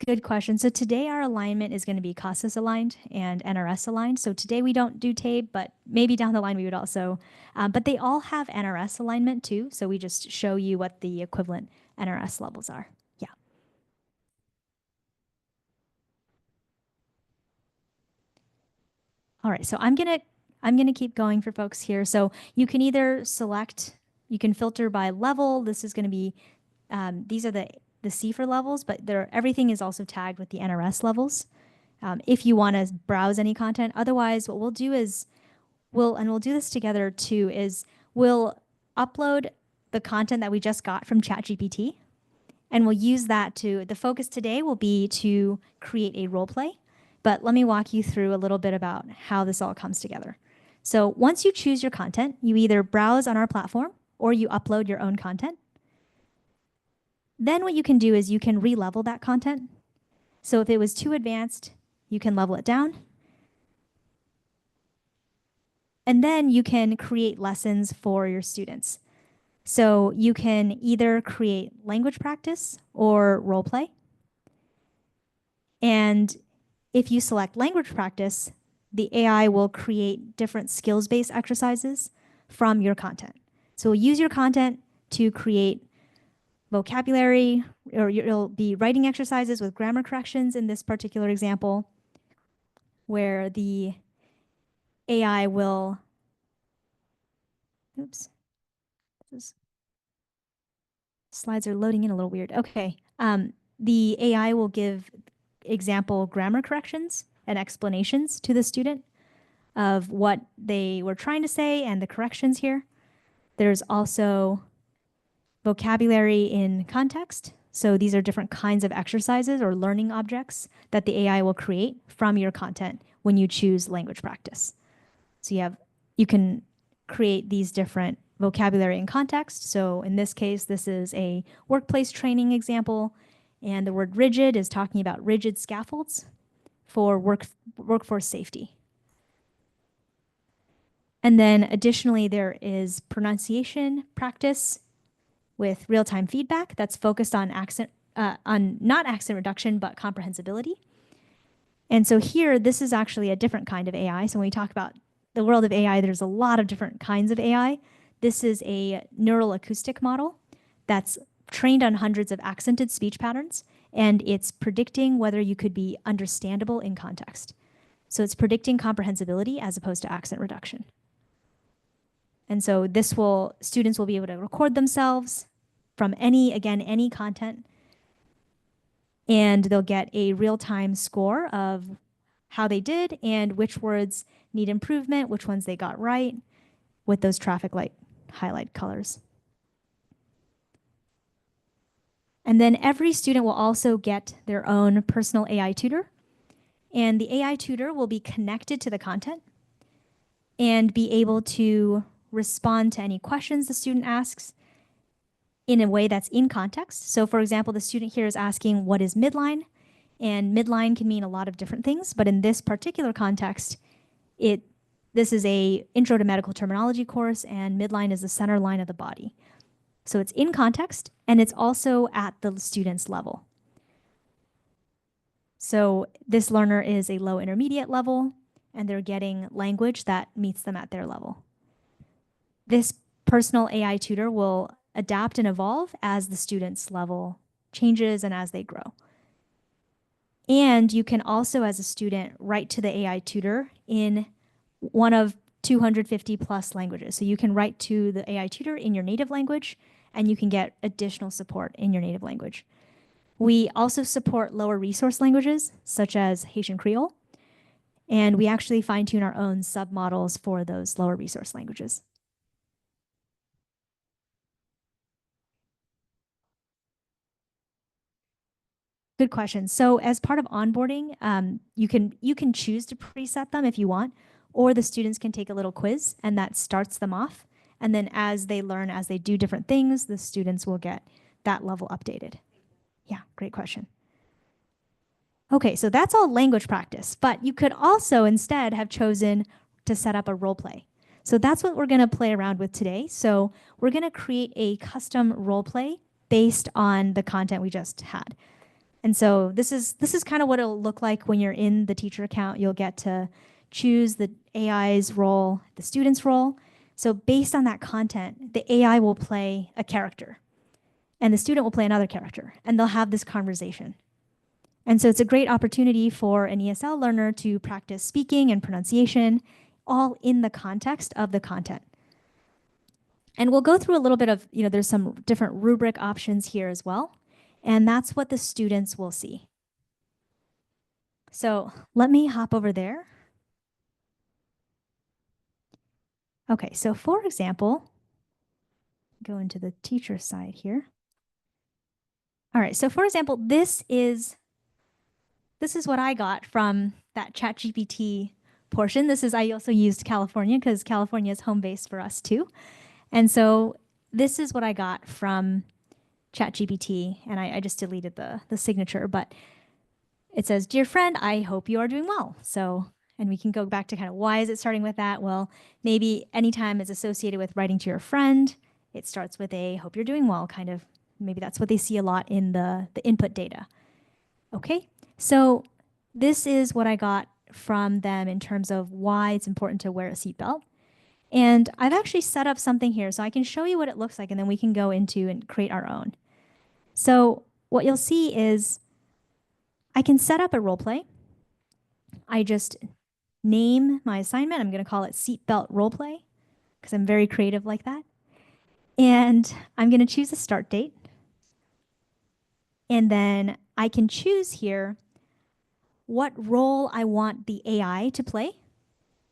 Speaker 1: Good question. So today our alignment is going to be CASAS aligned and NRS aligned. So today we don't do TABE, but maybe down the line we would also. But they all have NRS alignment too. So we just show you what the equivalent NRS levels are. Yeah. All right. So I'm gonna keep going for folks here. So you can either you can filter by level. This is going to be these are the CFR levels, but everything is also tagged with the NRS levels. If you want to browse any content. Otherwise, what we'll do is we'll do this together too, is we'll upload the content that we just got from ChatGPT, and we'll use that the focus today will be to create a role play. But let me walk you through a little bit about how this all comes together. So once you choose your content, you either browse on our platform or you upload your own content. Then what you can do is you can re-level that content. So if it was too advanced, you can level it down. And then you can create lessons for your students. So you can either create language practice or role play. And if you select language practice, the AI will create different skills-based exercises from your content. So we'll use your content to create vocabulary, or you'll be writing exercises with grammar corrections in this particular example, where the AI will, oops, this slides are loading in a little weird. Okay, the AI will give example grammar corrections and explanations to the student of what they were trying to say and the corrections here. There's also vocabulary in context. So these are different kinds of exercises or learning objects that the AI will create from your content when you choose language practice. So you can create these different vocabulary in context. So in this case, this is a workplace training example, and the word rigid is talking about rigid scaffolds for workforce safety. And then additionally, there is pronunciation practice with real-time feedback that's focused on not accent reduction, but comprehensibility. And so here, this is actually a different kind of AI. So when we talk about the world of AI, there's a lot of different kinds of AI. This is a neural acoustic model that's trained on hundreds of accented speech patterns, and it's predicting whether you could be understandable in context. So it's predicting comprehensibility as opposed to accent reduction. And so students will be able to record themselves from any content, and they'll get a real-time score of how they did and which words need improvement, which ones they got right, with those traffic light highlight colors. And then every student will also get their own personal AI tutor, and the AI tutor will be connected to the content and be able to respond to any questions the student asks in a way that's in context. So for example, the student here is asking, what is midline? And midline can mean a lot of different things, but in this particular context, this is a intro to medical terminology course, and midline is the center line of the body. So it's in context, and it's also at the student's level. So this learner is a low intermediate level, and they're getting language that meets them at their level. This personal AI tutor will adapt and evolve as the student's level changes and as they grow. And you can also, as a student, write to the AI tutor in one of 250 plus languages. So you can write to the AI tutor in your native language, and you can get additional support in your native language. We also support lower resource languages, such as Haitian Creole, and we actually fine-tune our own submodels for those lower resource languages. Good question. So as part of onboarding, you can choose to preset them if you want, or the students can take a little quiz, and that starts them off. And then as they learn, as they do different things, the students will get that level updated. Yeah, great question. Okay, so that's all language practice, but you could also instead have chosen to set up a role play. So that's what we're going to play around with today. So we're going to create a custom role play based on the content we just had. And so this is kind of what it'll look like when you're in the teacher account. You'll get to choose the AI's role, the student's role. So based on that content, the AI will play a character, and the student will play another character, and they'll have this conversation. And so it's a great opportunity for an ESL learner to practice speaking and pronunciation, all in the context of the content. And we'll go through a little bit of, there's some different rubric options here as well. And that's what the students will see. So let me hop over there. Okay, so for example, go into the teacher side here. All right, so for example, this is what I got from that ChatGPT portion. I also used California because California is home base for us too. And so this is what I got from ChatGPT, and I just deleted the signature, but it says, "Dear friend, I hope you are doing well." So, and we can go back to kind of why is it starting with that? Well, maybe anytime it's associated with writing to your friend, It starts with a hope you're doing well, kind of. Maybe that's what they see a lot in the input data. Okay, so this is what I got from them in terms of why it's important to wear a seatbelt. And I've actually set up something here so I can show you what it looks like and then we can go into and create our own. So what you'll see is I can set up a role play. I just name my assignment. I'm going to call it seatbelt role play because I'm very creative like that. And I'm going to choose a start date. And then I can choose here what role I want the AI to play.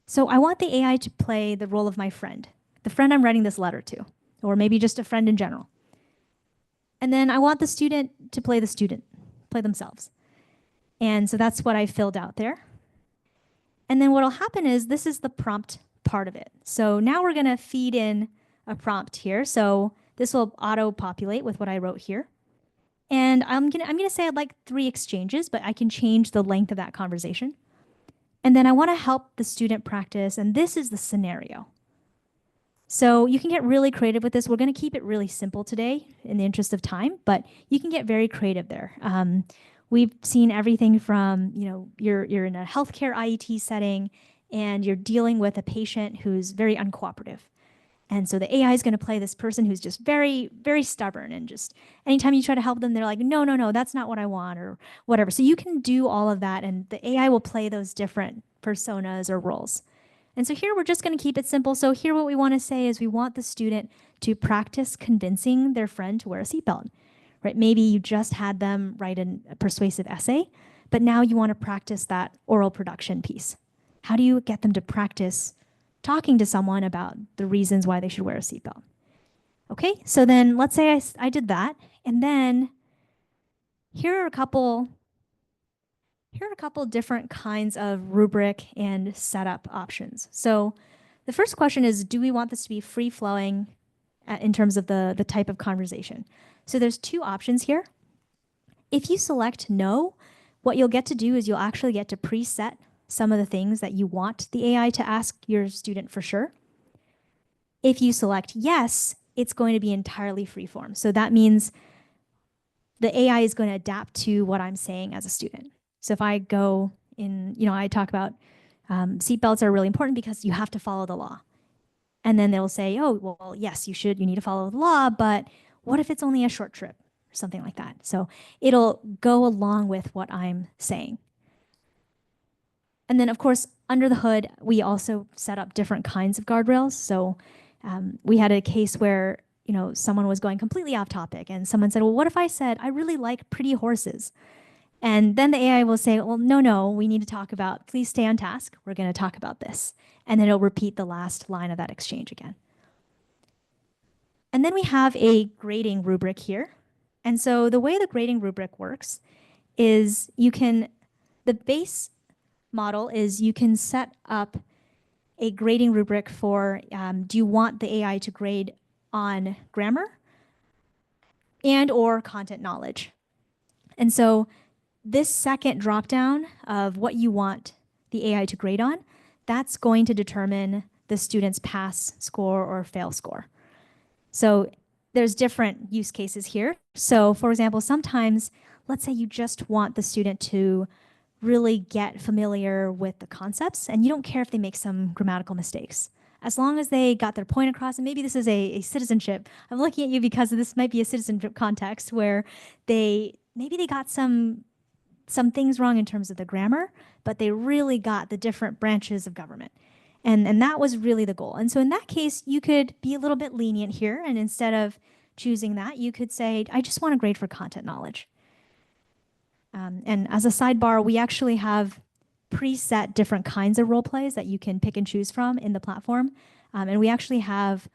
Speaker 1: So I want the AI to play the role of my friend, the friend I'm writing this letter to, or maybe just a friend in general. And then I want the student to play the student, play themselves. And so that's what I filled out there. And then what'll happen is this is the prompt part of it. So now we're gonna feed in a prompt here. So this will auto-populate with what I wrote here. And I'm gonna say I'd like 3 exchanges, but I can change the length of that conversation. And then I wanna help the student practice, and this is the scenario. So you can get really creative with this. We're gonna keep it really simple today in the interest of time, but you can get very creative there. We've seen everything from, you're in a healthcare IET setting and you're dealing with a patient who's very uncooperative. And so the AI is going to play this person who's just very, very stubborn. And just anytime you try to help them, they're like, no, that's not what I want or whatever. So you can do all of that and the AI will play those different personas or roles. And so here we're just going to keep it simple. So here what we want to say is we want the student to practice convincing their friend to wear a seatbelt. Right? Maybe you just had them write a persuasive essay, but now you want to practice that oral production piece. How do you get them to practice talking to someone about the reasons why they should wear a seatbelt? Okay, so then let's say I did that, and then here are a couple different kinds of rubric and setup options. So the first question is, do we want this to be free-flowing in terms of the type of conversation? So there's 2 options here. If you select no, what you'll get to do is you'll actually get to preset some of the things that you want the AI to ask your student for sure. If you select yes, it's going to be entirely freeform. So that means the AI is going to adapt to what I'm saying as a student. So if I go in, I talk about seatbelts are really important because you have to follow the law. And then they'll say, oh, well, yes, you need to follow the law, but what if it's only a short trip or something like that? So it'll go along with what I'm saying. And then, of course, under the hood, we also set up different kinds of guardrails. So we had a case where, someone was going completely off topic and someone said, well, what if I said, I really like pretty horses? And then the AI will say, well, no, we need to talk about, please stay on task. We're going to talk about this. And then it'll repeat the last line of that exchange again. And then we have a grading rubric here. And so the way the grading rubric works is the base model is you can set up a grading rubric for, do you want the AI to grade on grammar and or content knowledge? And so this second dropdown of what you want the AI to grade on, that's going to determine the student's pass score or fail score. So there's different use cases here. So for example, sometimes, let's say you just want the student to really get familiar with the concepts and you don't care if they make some grammatical mistakes. As long as they got their point across, and maybe this is a citizenship. I'm looking at you because this might be a citizenship context where maybe they got some things wrong in terms of the grammar, but they really got the different branches of government. And that was really the goal. And so in that case, you could be a little bit lenient here. And instead of choosing that, you could say, I just want a grade for content knowledge. And as a sidebar, we actually have preset different kinds of role plays that you can pick and choose from in the platform. And we actually have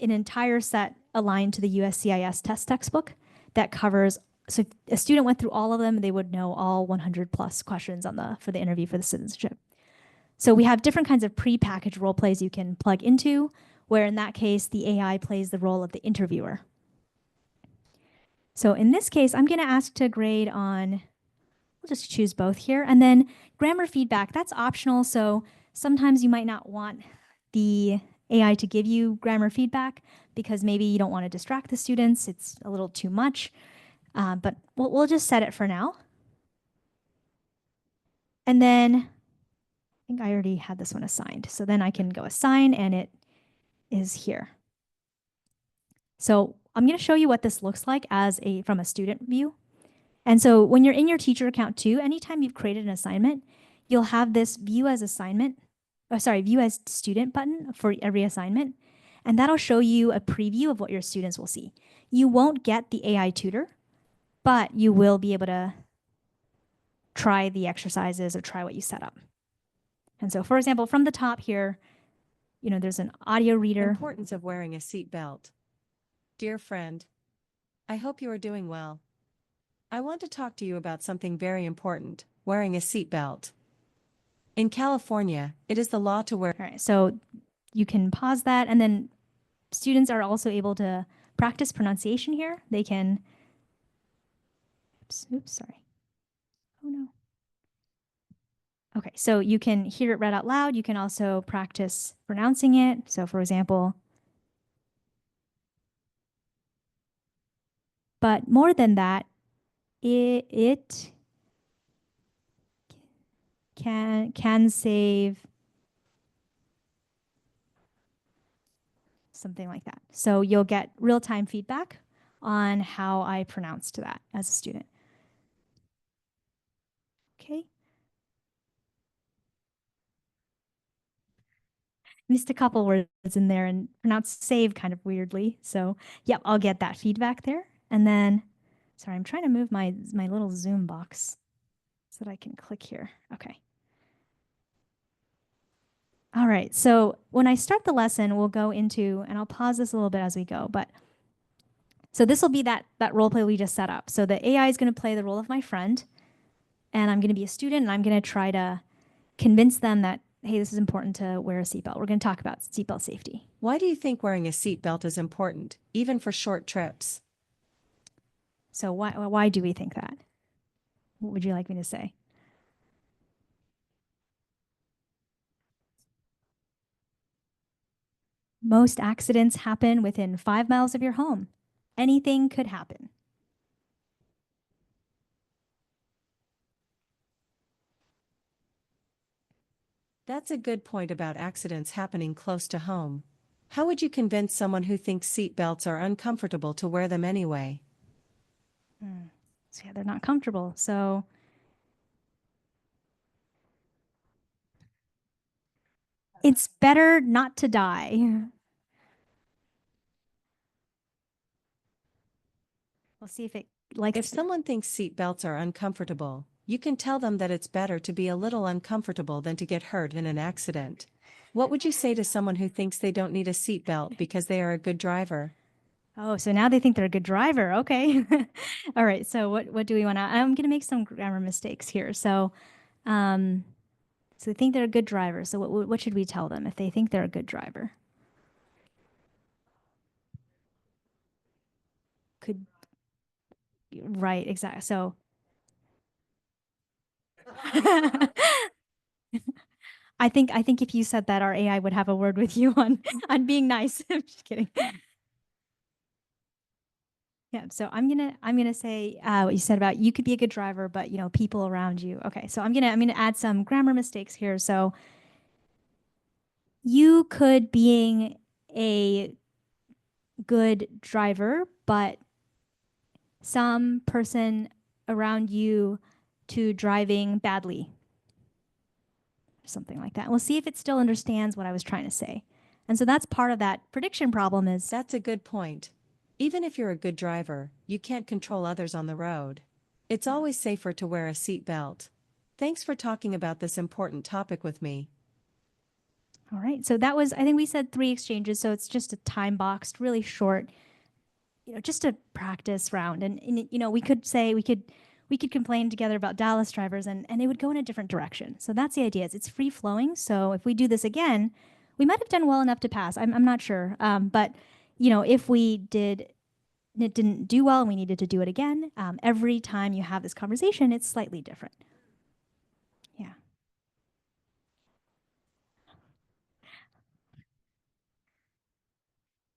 Speaker 1: an entire set aligned to the USCIS test textbook that covers, so if a student went through all of them, they would know all 100 plus questions for the interview for the citizenship. So we have different kinds of pre-packaged role plays you can plug into, where in that case, the AI plays the role of the interviewer. So in this case, I'm going to ask to grade on, we'll just choose both here. And then grammar feedback, that's optional. So sometimes you might not want the AI to give you grammar feedback because maybe you don't want to distract the students. It's a little too much, but we'll just set it for now. And then I think I already had this one assigned. So then I can go assign and it is here. So I'm going to show you what this looks like from a student view. And so when you're in your teacher account too, anytime you've created an assignment, you'll have this view as view as student button for every assignment. And that'll show you a preview of what your students will see. You won't get the AI tutor, but you will be able to try the exercises or try what you set up. And so, for example, from the top here, there's an audio reader.
Speaker 4: Importance of wearing a seat belt. Dear friend, I hope you are doing well. I want to talk to you about something very important, wearing a seat belt. In California, it is the law to wear.
Speaker 1: All right, so you can pause that, and then students are also able to practice pronunciation here. They can, oops, sorry. Oh no. Okay, so you can hear it read out loud. You can also practice pronouncing it. So for example, but more than that, it can save something like that. So you'll get real-time feedback on how I pronounced that as a student. Okay. Missed a couple words in there and pronounced save kind of weirdly. So yep, I'll get that feedback there. And then, sorry, I'm trying to move my little Zoom box so that I can click here. Okay. All right, so when I start the lesson, we'll go into, and I'll pause this a little bit as we go, but so this will be that role play we just set up. So the AI is going to play the role of my friend, and I'm going to be a student, and I'm going to try to convince them that, hey, this is important to wear a seatbelt. We're going to talk about seatbelt safety.
Speaker 4: Why do you think wearing a seat belt is important, even for short trips?
Speaker 1: So why do we think that? What would you like me to say? Most accidents happen within 5 miles of your home. Anything could happen.
Speaker 4: That's a good point about accidents happening close to home. How would you convince someone who thinks seat belts are uncomfortable to wear them anyway?
Speaker 1: So yeah, they're not comfortable. So it's better not to die. We'll see if it likes.
Speaker 4: If someone thinks seat belts are uncomfortable, you can tell them that it's better to be a little uncomfortable than to get hurt in an accident. What would you say to someone who thinks they don't need a seat belt because they are a good driver?
Speaker 1: Oh, so now they think they're a good driver. Okay. All right. So what do we want to? I'm going to make some grammar mistakes here. So they think they're a good driver. So what should we tell them if they think they're a good driver? Right, exactly. So I think if you said that, our AI would have a word with you on being nice. I'm just kidding. Yeah, so I'm gonna say what you said about you could be a good driver, but people around you. Okay, so I'm gonna add some grammar mistakes here. So you could being a good driver, but some person around you to driving badly. Something like that. We'll see if it still understands what I was trying to say. And so that's part of that prediction problem is.
Speaker 4: That's a good point. Even if you're a good driver, you can't control others on the road. It's always safer to wear a seat belt. Thanks for talking about this important topic with me.
Speaker 1: All right. So that was, I think we said 3 exchanges. So it's just a time boxed, really short, just a practice round. And we could say, we could complain together about Dallas drivers and they would go in a different direction. So that's the idea. It's free flowing. So if we do this again, we might have done well enough to pass. I'm not sure. But if it didn't do well and we needed to do it again, every time you have this conversation, it's slightly different. Yeah.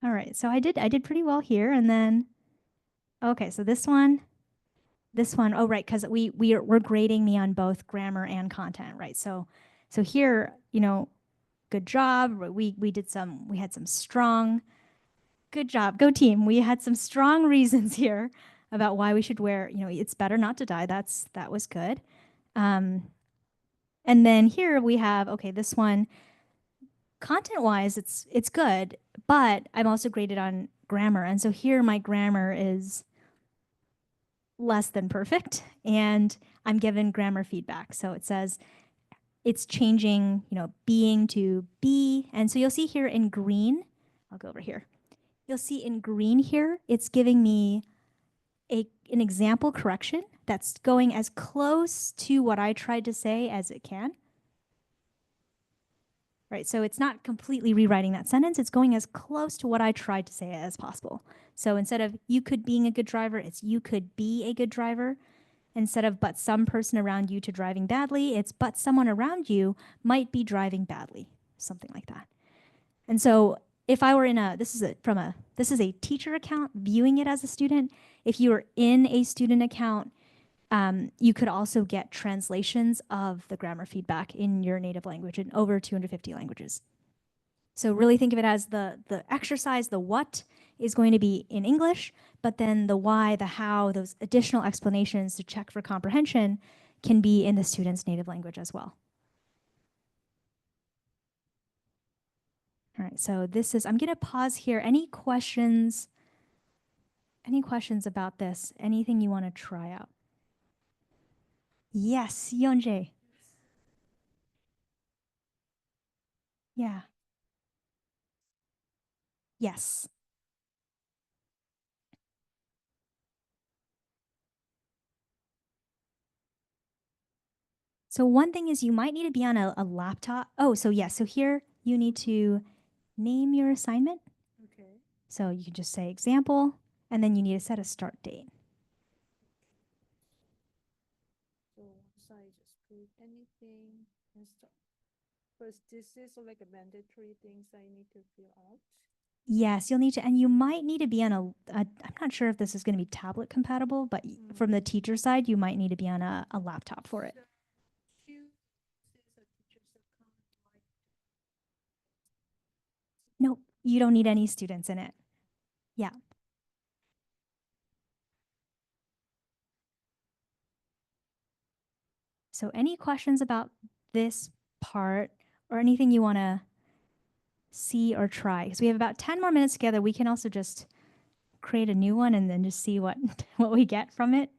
Speaker 1: All right, so I did pretty well here, and then, okay, so this one, oh right, because we're grading me on both grammar and content, right? So here, good job. We had some strong, good job, go team. We had some strong reasons here about why we should wear, it's better not to die. That was good. And then here we have, okay, this one, content-wise, it's good, but I'm also graded on grammar. And so here my grammar is less than perfect, and I'm given grammar feedback. So it says it's changing, being to be. And so you'll see here in green, I'll go over here. You'll see in green here, it's giving me an example correction that's going as close to what I tried to say as it can. Right, so it's not completely rewriting that sentence. It's going as close to what I tried to say as possible. So instead of you could being a good driver, it's you could be a good driver. Instead of but some person around you to driving badly, it's but someone around you might be driving badly, something like that. And so if I were in this is a teacher account viewing it as a student. If you were in a student account, you could also get translations of the grammar feedback in your native language in over 250 languages. So really think of it as the exercise, the what is going to be in English, but then the why, the how, those additional explanations to check for comprehension can be in the student's native language as well. All right, so I'm going to pause here. Any questions? Any questions about this? Anything you want to try out? Yes, Yeonjae. Yeah. Yes. So one thing is you might need to be on a laptop. Oh, so yeah, so here you need to name your assignment.
Speaker 3: Okay.
Speaker 1: So you can just say example, and then you need to set a start date.
Speaker 3: So once I just put anything and start. First, this is like a mandatory things I need to fill out.
Speaker 1: Yes, you'll need to, and you might need to be on I'm not sure if this is going to be tablet compatible, but from the teacher side, you might need to be on a laptop for it. Nope, you don't need any students in it. Yeah. So any questions about this part or anything you want to see or try? Because we have about 10 more minutes together. We can also just create a new one and then just see what what we get from it.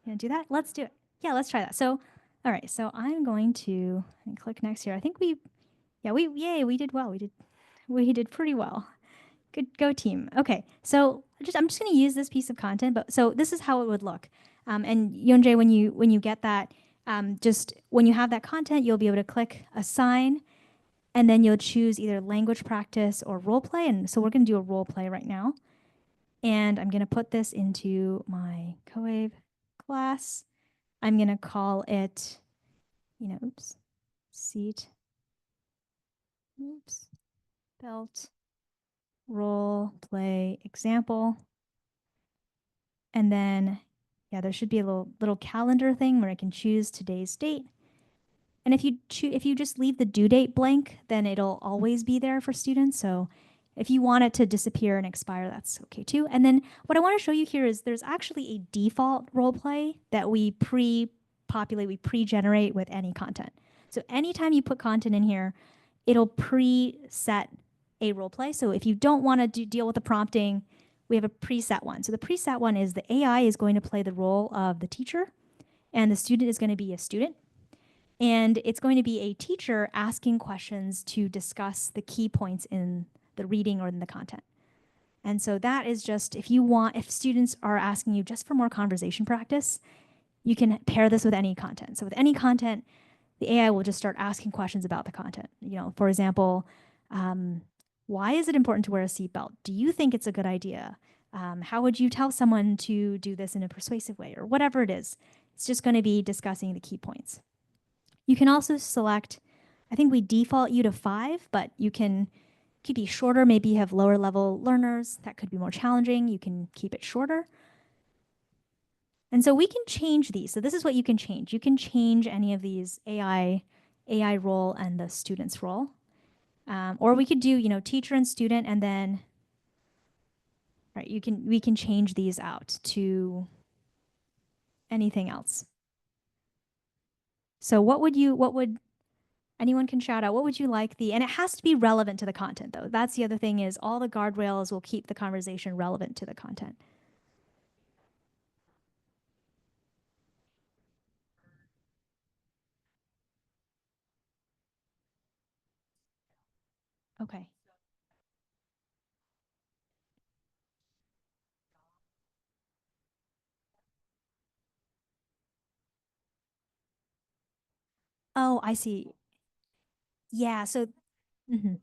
Speaker 1: You want to do that? Let's do it. Yeah, let's try that. So, all right. So I'm going to click next here. I think we did well. We did pretty well. Good, go team. Okay, so I'm just going to use this piece of content, but so this is how it would look. And Yeonjae, when you get that, just when you have that content, you'll be able to click assign, and then you'll choose either language practice or role play. And so we're going to do a role play right now, and I'm going to put this into my CoWave class. I'm going to call it, seat, belt, role play example. And then, yeah, there should be a little calendar thing where I can choose today's date. And if you just leave the due date blank, then it'll always be there for students. So if you want it to disappear and expire, that's okay too. And then what I want to show you here is there's actually a default role play that we pre-populate, we pre-generate with any content. So anytime you put content in here, it'll preset a role play. So if you don't want to deal with the prompting, we have a preset one. So the preset one is the AI is going to play the role of the teacher, and the student is going to be a student. And it's going to be a teacher asking questions to discuss the key points in the reading or in the content. And so that is just, if students are asking you just for more conversation practice, you can pair this with any content. So with any content, the AI will just start asking questions about the content. For example, why is it important to wear a seatbelt? Do you think it's a good idea? How would you tell someone to do this in a persuasive way, or whatever it is? It's just going to be discussing the key points. You can also select, I think we default you to 5, but you can could be shorter. Maybe you have lower level learners. That could be more challenging. You can keep it shorter. And so we can change these. So this is what you can change. You can change any of these AI role and the student's role. Or we could do, teacher and student, and then, right, we can change these out to anything else. So what would anyone can shout out, what would you like and it has to be relevant to the content though. That's the other thing, is all the guardrails will keep the conversation relevant to the content. Okay. Oh, I see. Yeah, so mhm.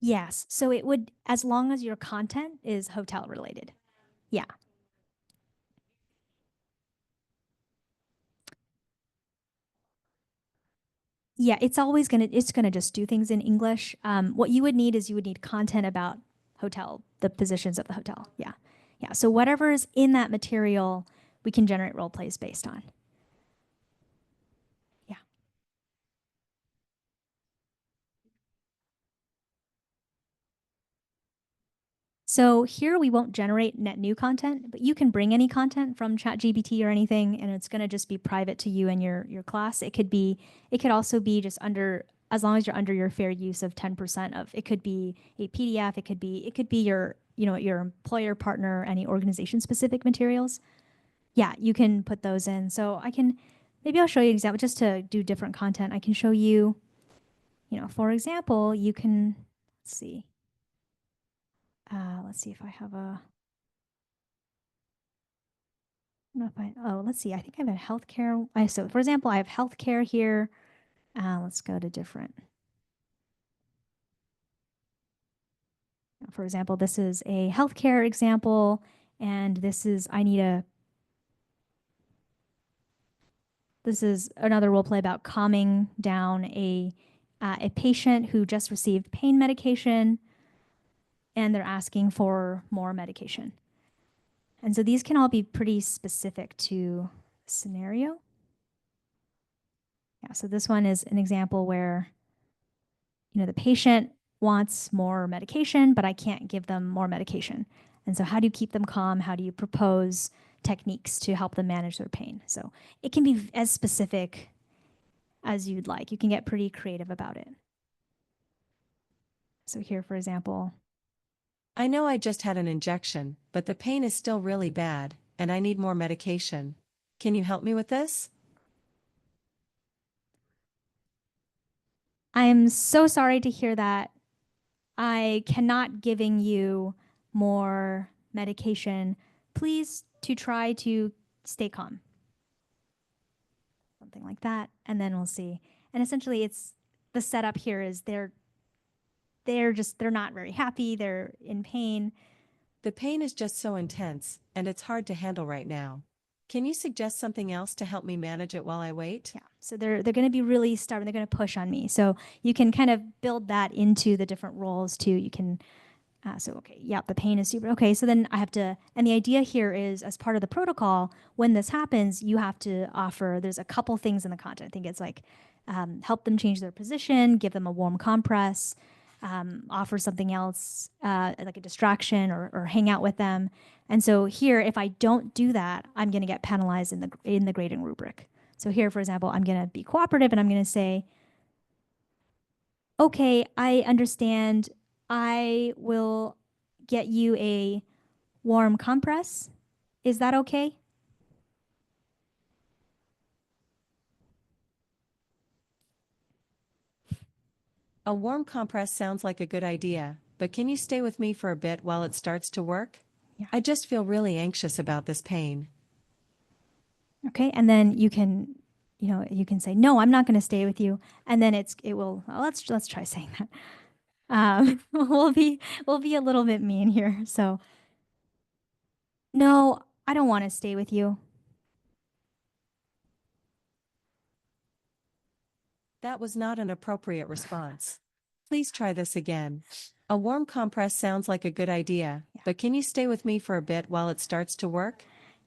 Speaker 1: Yes. So it would, as long as your content is hotel related. Yeah. Yeah, it's gonna just do things in English. What you would need is you would need content about hotel, the positions of the hotel. Yeah. Yeah. So whatever is in that material, we can generate role plays based on. Yeah. So here we won't generate net new content, but you can bring any content from ChatGPT or anything, and it's gonna just be private to you and your class. It could also be just as long as you're under your fair use of 10% of, it could be a PDF, it could be your, your employer partner, any organization specific materials. Yeah, you can put those in. So maybe I'll show you an example just to do different content. I can show you, for example, you can, let's see if I have let's see. I think I have a healthcare. So for example, I have healthcare here. Let's go to different. For example, this is a healthcare example, and this is another role play about calming down a patient who just received pain medication, and they're asking for more medication. And so these can all be pretty specific to the scenario. Yeah, so this one is an example where, the patient wants more medication, but I can't give them more medication. And so how do you keep them calm? How do you propose techniques to help them manage their pain? So it can be as specific as you'd like. You can get pretty creative about it. So here, for example,
Speaker 4: I know I just had an injection, but the pain is still really bad, and I need more medication. Can you help me with this?
Speaker 1: I'm so sorry to hear that. I cannot giving you more medication. Please to try to stay calm. Something like that. And then we'll see. And essentially it's the setup here is they're not very happy. They're in pain.
Speaker 4: The pain is just so intense, and it's hard to handle right now. Can you suggest something else to help me manage it while I wait?
Speaker 1: Yeah. So they're going to be really stubborn. They're going to push on me. So you can kind of build that into the different roles too. You can okay, yeah, the pain is super. Okay, so then I have to, and the idea here is as part of the protocol, when this happens, you have to offer, there's a couple things in the content. I think it's like help them change their position, give them a warm compress, offer something else like a distraction or hang out with them. And so here, if I don't do that, I'm going to get penalized in the grading rubric. So here, for example, I'm going to be cooperative and I'm going to say, okay, I understand. I will get you a warm compress. Is that okay?
Speaker 4: A warm compress sounds like a good idea, but can you stay with me for a bit while it starts to work?
Speaker 1: Yeah.
Speaker 4: I just feel really anxious about this pain.
Speaker 1: Okay, and then you can, you can say, no, I'm not going to stay with you. And then it will, well, let's try saying that. We'll be a little bit mean here. So, no, I don't want to stay with you.
Speaker 4: That was not an appropriate response. Please try this again. A warm compress sounds like a good idea, but can you stay with me for a bit while it starts to work?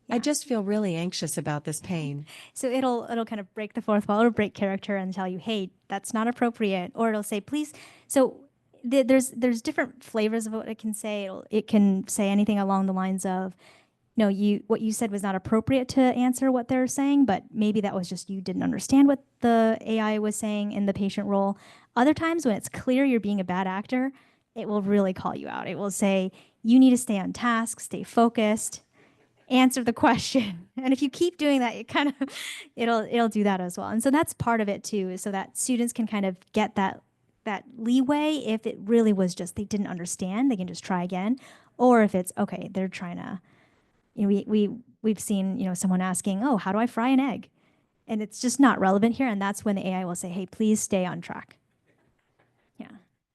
Speaker 4: I
Speaker 1: Yeah.
Speaker 4: just feel really anxious about this pain.
Speaker 1: So it'll kind of break the fourth wall or break character and tell you, hey, that's not appropriate. Or it'll say, please. So there's different flavors of what it can say. It can say anything along the lines of, no, what you said was not appropriate to answer what they're saying, but maybe that was just you didn't understand what the AI was saying in the patient role. Other times when it's clear you're being a bad actor, it will really call you out. It will say, you need to stay on task, stay focused, answer the question. And if you keep doing that, it kind of it'll do that as well. And so that's part of it too, so that students can kind of get that leeway. If it really was just they didn't understand, they can just try again. Or if it's okay, they're trying to, we've seen, someone asking, oh, how do I fry an egg? And it's just not relevant here. And that's when the AI will say, hey, please stay on track. Yeah.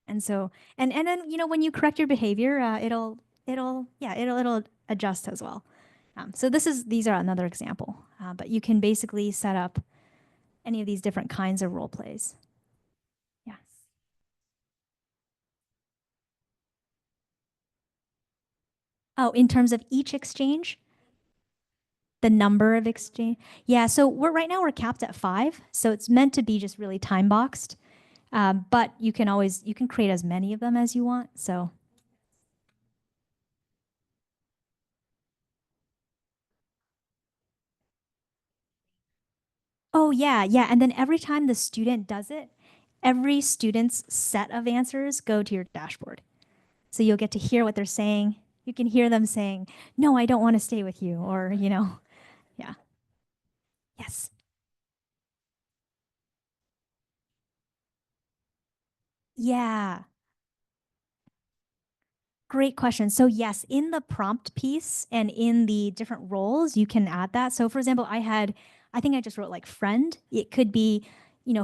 Speaker 1: And so, and then, when you correct your behavior, it'll adjust as well. So these are another example, but you can basically set up any of these different kinds of role plays. Yes. Oh, in terms of each exchange, the number of exchange. Yeah. So right now we're capped at 5. So it's meant to be just really time boxed. But you can create as many of them as you want. So. Oh, yeah, yeah. And then every time the student does it, every student's set of answers go to your dashboard. So you'll get to hear what they're saying. You can hear them saying, no, I don't want to stay with you. Or, yeah. Yes. Yeah. Great question. So yes, in the prompt piece and in the different roles, you can add that. So for example, I think I just wrote like friend. It could be,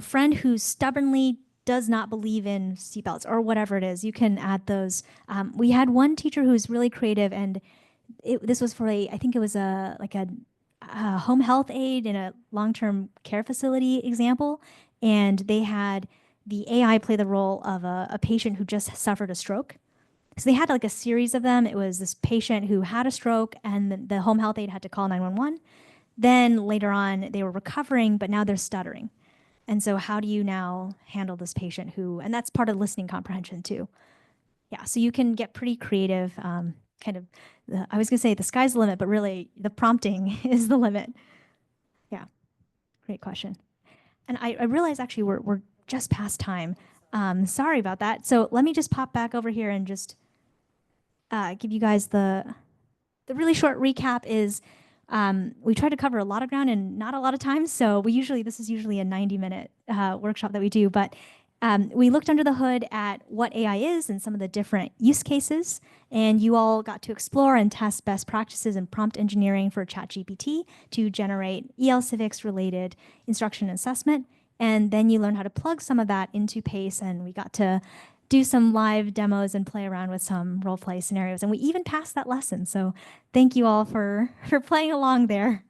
Speaker 1: friend who stubbornly does not believe in seatbelts or whatever it is. You can add those. We had one teacher who was really creative, and this was for I think it was a home health aide in a long-term care facility example, and they had the AI play the role of a patient who just suffered a stroke. So they had like a series of them. It was this patient who had a stroke, and the home health aide had to call 911. Then later on, they were recovering, but now they're stuttering. And so, how do you now handle this patient and that's part of listening comprehension too. Yeah, so you can get pretty creative. Kind of, I was gonna say the sky's the limit, but really the prompting is the limit. Yeah, great question. And I realize actually we're just past time. Sorry about that. So let me just pop back over here and just give you guys the really short recap is we try to cover a lot of ground in not a lot of time. So this is usually a 90-minute workshop that we do, but we looked under the hood at what AI is and some of the different use cases, and you all got to explore and test best practices in prompt engineering for ChatGPT to generate EL Civics related instruction and assessment. And then you learned how to plug some of that into PACE, and we got to do some live demos and play around with some role play scenarios. And we even passed that lesson. So thank you all for playing along there.